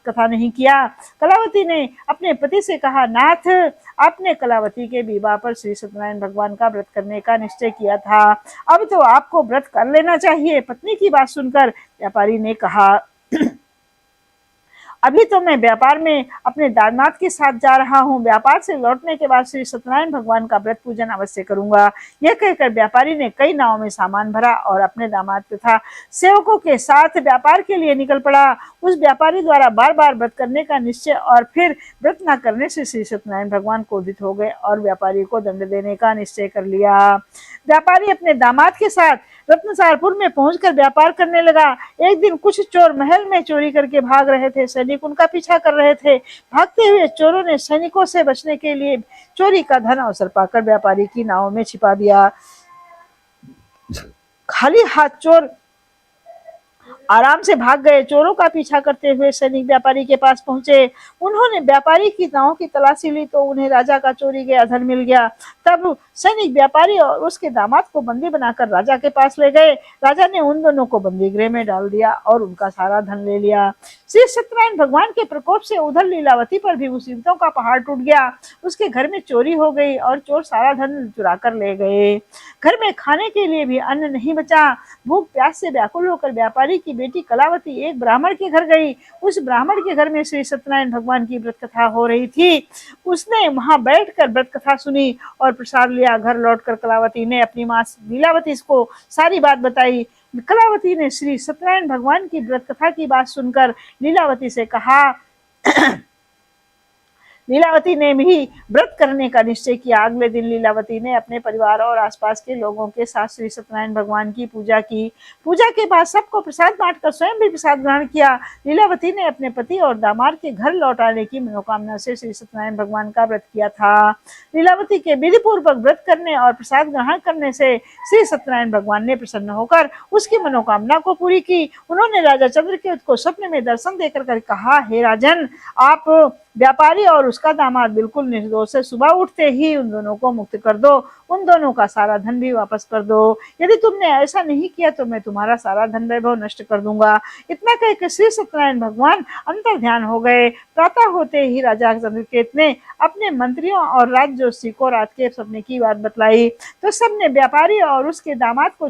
कथा नहीं किया। कलावती ने अपने पति से कहा, नाथ, आपने कलावती के विवाह पर श्री सत्यनारायण भगवान का व्रत करने का निश्चय किया था, अब तो आपको व्रत कर लेना चाहिए। पत्नी की बात सुनकर व्यापारी ने कहा, अभी तो मैं व्यापार में अपने दामाद के साथ जा रहा हूँ। व्यापार से लौटने के बाद श्री सत्यनारायण भगवान का व्रत पूजन अवश्य करूंगा। यह कहकर व्यापारी ने कई नावों में सामान भरा और अपने दामाद तथा सेवकों के साथ व्यापार के लिए निकल पड़ा। उस व्यापारी द्वारा बार बार व्रत करने का निश्चय और फिर व्रत न करने से श्री सत्यनारायण भगवान क्रोधित हो गए और व्यापारी को दंड देने का निश्चय कर लिया। व्यापारी अपने दामाद के साथ रत्नसारपुर में पहुंचकर व्यापार करने लगा। एक दिन कुछ चोर महल में चोरी करके भाग रहे थे। सैनिक उनका पीछा कर रहे थे। भागते हुए चोरों ने सैनिकों से बचने के लिए चोरी का धन अवसर पाकर व्यापारी की नाव में छिपा दिया। खाली हाथ चोर आराम से भाग गए। चोरों का पीछा करते हुए सैनिक व्यापारी के पास पहुंचे। उन्होंने व्यापारी की नाव की तलाशी ली तो उन्हें राजा का चोरी गया धन मिल गया। तब सैनिक व्यापारी और उसके दामाद को बंदी बनाकर राजा के पास ले गए। राजा ने उन दोनों को बंदी गृह में डाल दिया और उनका सारा धन ले लिया। श्री सत्यनारायण भगवान के प्रकोप से उधर लीलावती पर भी मुसीबतों का पहाड़ टूट गया। उसके घर में चोरी हो गई और चोर सारा धन चुरा कर ले गए। घर में खाने के लिए भी अन्न नहीं बचा। भूख प्यास से व्याकुल होकर व्यापारी की बेटी कलावती एक ब्राह्मण के घर गई। उस ब्राह्मण के घर में श्री सत्यनारायण भगवान की व्रत कथा हो रही थी। उसने वहां बैठकर व्रत कथा सुनी और प्रसाद लिया। घर लौटकर कलावती ने अपनी माँ लीलावती को सारी बात बताई। कलावती ने श्री सत्यनारायण भगवान की व्रत कथा की बात सुनकर लीलावती से कहा लीलावती ने भी व्रत करने का निश्चय किया। अगले दिन लीलावती ने अपने परिवार और आसपास के लोगों के साथ श्री सत्यनारायण भगवान की पूजा की। पूजा के बाद सबको प्रसाद बांटकर स्वयं भी प्रसाद ग्रहण किया। लीलावती ने अपने पति और दामाद के घर लौट आने की मनोकामना से श्री सत्यनारायण भगवान का व्रत किया था। लीलावती के विधि पूर्वक व्रत करने और प्रसाद ग्रहण करने से श्री सत्यनारायण भगवान ने प्रसन्न होकर उसकी मनोकामना को पूरी की। उन्होंने राजा चंद्रकेतु को स्वप्न में दर्शन देकर कहा, हे राजन, आप व्यापारी और उसका दामाद बिल्कुल निर्दोष है। सुबह उठते ही उन दोनों को मुक्त कर दो। उन दोनों का सारा धन भी वापस कर दो। यदि तुमने ऐसा नहीं किया तो मैं तुम्हारा सारा धन वैभव नष्ट कर दूंगा। इतना कहकर श्री सत्यनारायण भगवान अंतर ध्यान हो गए। प्रातः होते ही राजा चंद्रकेत ने अपने मंत्रियों और राजज्योतिषी को रात के सपने की बात बतलाई तो सबने व्यापारी और उसके दामाद को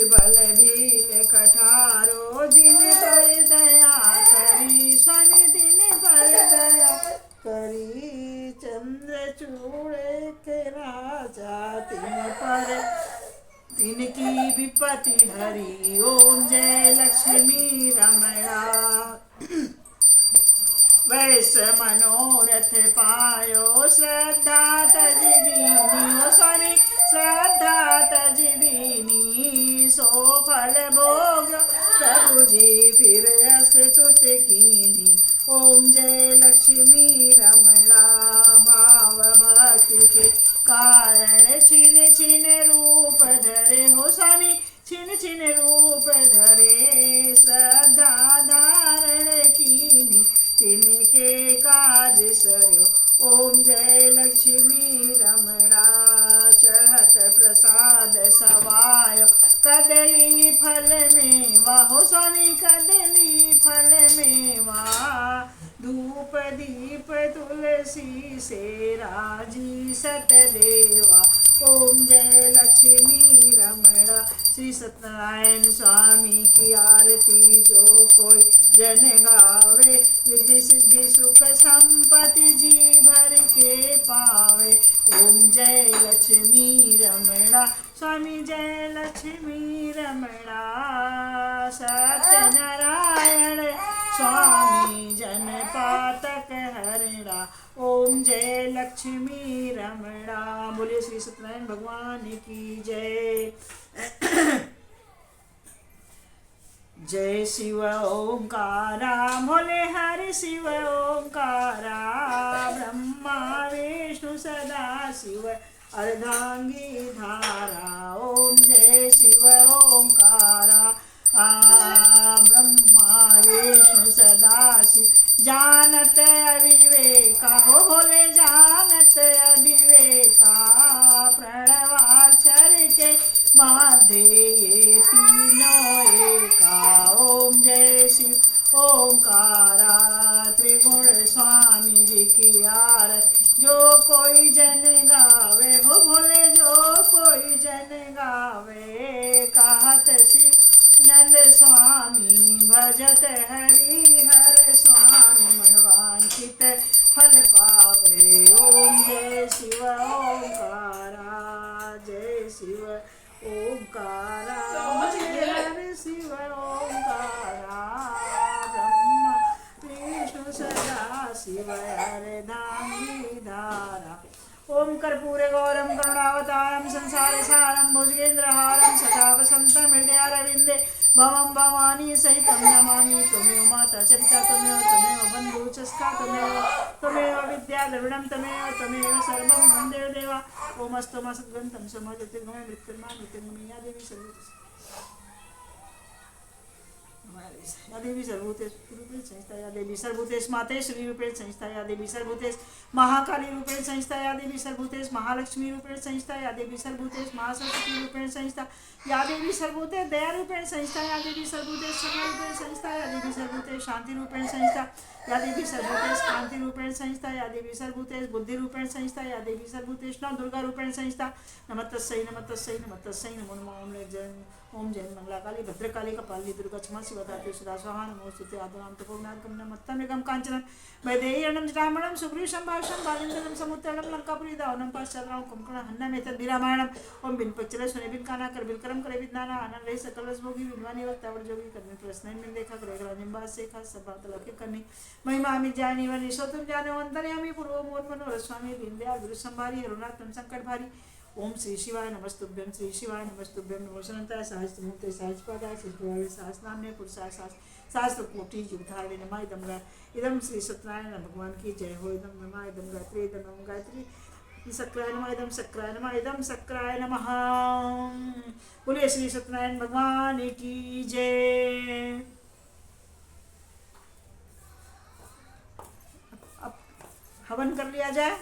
बल भील कठारो, दिन पर दया करी स्वामी दिन पर दया करी। चंद्रचूड़ के राजा तिन पर तिनकी विपत्ति हरी, ओम जय लक्ष्मी रमणा। वैस मनोरथ पायो, श्रद्धा तज दीनी स्वामी श्रद्धा तज दीनी। सो फल भोग प्रभु जी फिर स्तुत कीनी, ओम जय लक्ष्मी रमणा। भाव भक्ति के कारण छिन छिन रूप धरे हो स्वामी छिन छिन रूप धरे। श्रद्धा धारण कीनी तिनके काज सर्यो, ओम जय लक्ष्मी रमणा। चढ़त प्रसाद सवायो, कदली फल मेवा हो स्वामी कदली फल मेवा। धूप दीप तुलसी से राजी सतदेवा, ओम जय लक्ष्मी रमणा। श्री सत्यनारायण स्वामी की आरती जो कोई जन गावे, रिद्धि सिद्धि सुख संपत्ति जी भर के पावे, ओम जय लक्ष्मी रमणा स्वामी जय लक्ष्मी रमणा। सत्यनारायण स्वामी जन पातक हरणा, ओम जय लक्ष्मी रमणा। बोलिए श्री सत्यनारायण भगवान की जय। जय शिव ओंकारा भोले हरि शिव ओंकारा। ब्रह्मा विष्णु सदा शिव अर्धांगी धारा, ओम जय शिव ओंकारा। ब्रह्मा विष्णु सदा शिव जानत अविवेका हो भोले जानत अविवेका। प्रणवाक्षर के माध्य ये तीनों एका, ओम जय शिव ओंकारा। त्रिगुण स्वामी जी की आरत जो कोई जन गावे हो भोले जो कोई जन गावे। कहत शिव नंद स्वामी भजत हरि हर स्वामी, मनवांछित फल पावे, ओम जय शिव ओंकारा। जय शिव ओंकारा जय हर शिव ओंकारा। ब्रह्मा विष्णु सदा शिव अर्धांगी धारा। ओम कर्पूरे गौरम करुणावतारम संसार सारम भुजगेन्द्रहारम सदा वसंतम हृदयारविंदे भवम भवानी सहितं नमामि। त्वमेव माता च पिता त्वमेव बन्धुः च सखा त्वमेव विद्या द्रविणं त्वमेव सर्वं मम देवदेवा। ओमस्तु मा सद्ग्रन्थं समज्योतिर्गमय मृत्युर्मा या देवी सर्वभूतेषु या देवी सर्वभूतेषु रूपेण संस्था या देवी सर्वभूतेषु मातेश्वरी रूपेण संस्था या देवी सर्वभूतेषु महाकाली रूपेण संस्था या देवी सर्वभूतेषु महालक्ष्मी रूपेण संस्था या देवी सर्वभूतेषु महासरस्वती रूपेण संस्था या देवी सर्वभूतेषु दया रूपेण संस्था या देवी सर्वभूतेषु क्षमा रूपेण संस्था या देवी सर्वभूतेषु शांति रूपेण संस्था या देवी सर्वभूतेषु कांति रूपेण संस्था या देवी सर्वभूतेषु बुद्धि रूपेण संस्था या देवी सर्वभूतेषु नव दुर्गा रूपेण संस्था। नमस्तस्यै नमस्तस्यै नमस्तस्यै नमो नमः। ओम जय मंगलाकाली भद्रकाली कपाली दुर्गा क्षमा शिवदात्री सुधा स्वाहा नमोस्तुते आदनाम तपोनाकम नमत्तमेकं कांचनं वैदेह्यनं जटामणं सुग्रीवं भाषं बालिन्दनं समुत्तरणं लंकापुरी दावनं पाश्चात्यां कुंकणं हन्नमेतद्विरामायणं। ओम बिन पच्चले सुने बिन काना कर बिलकरम करे विद्याना आनंद रहे सकल रसभोगी विद्वानी वक्तावड़ जोगी करने प्रश्न में देखा करेगा निम्बा से खास सब लौकिक करनी महिमा अमित जानी वनि सोतम जाने अंतर्यामी पूर्व मोर मनोर स्वामी दीनदयाल गुरु संभारी अरुणात्म संकट भारी। ओम श्री शिवाय नमस्तुभ्यं श्री शिवाय नमस्तुभ्यं नमो शरणताय सहस्त्रमूर्ते सहस्रपादाय सहस्रभावे सहस्रनाम्ने पुरुषाय सहस्र कोटि युगधारिणे नमः। इदं श्री सत्यनारायण भगवान की जय हो। इदं नमः इदं गायत्री इदं नमः गायत्री सक्राय नमः इदं सक्राय नमः इदं सक्राय नमः। बोलिए श्री सत्यनारायण भगवान की जय। अब हवन कर लिया जाए।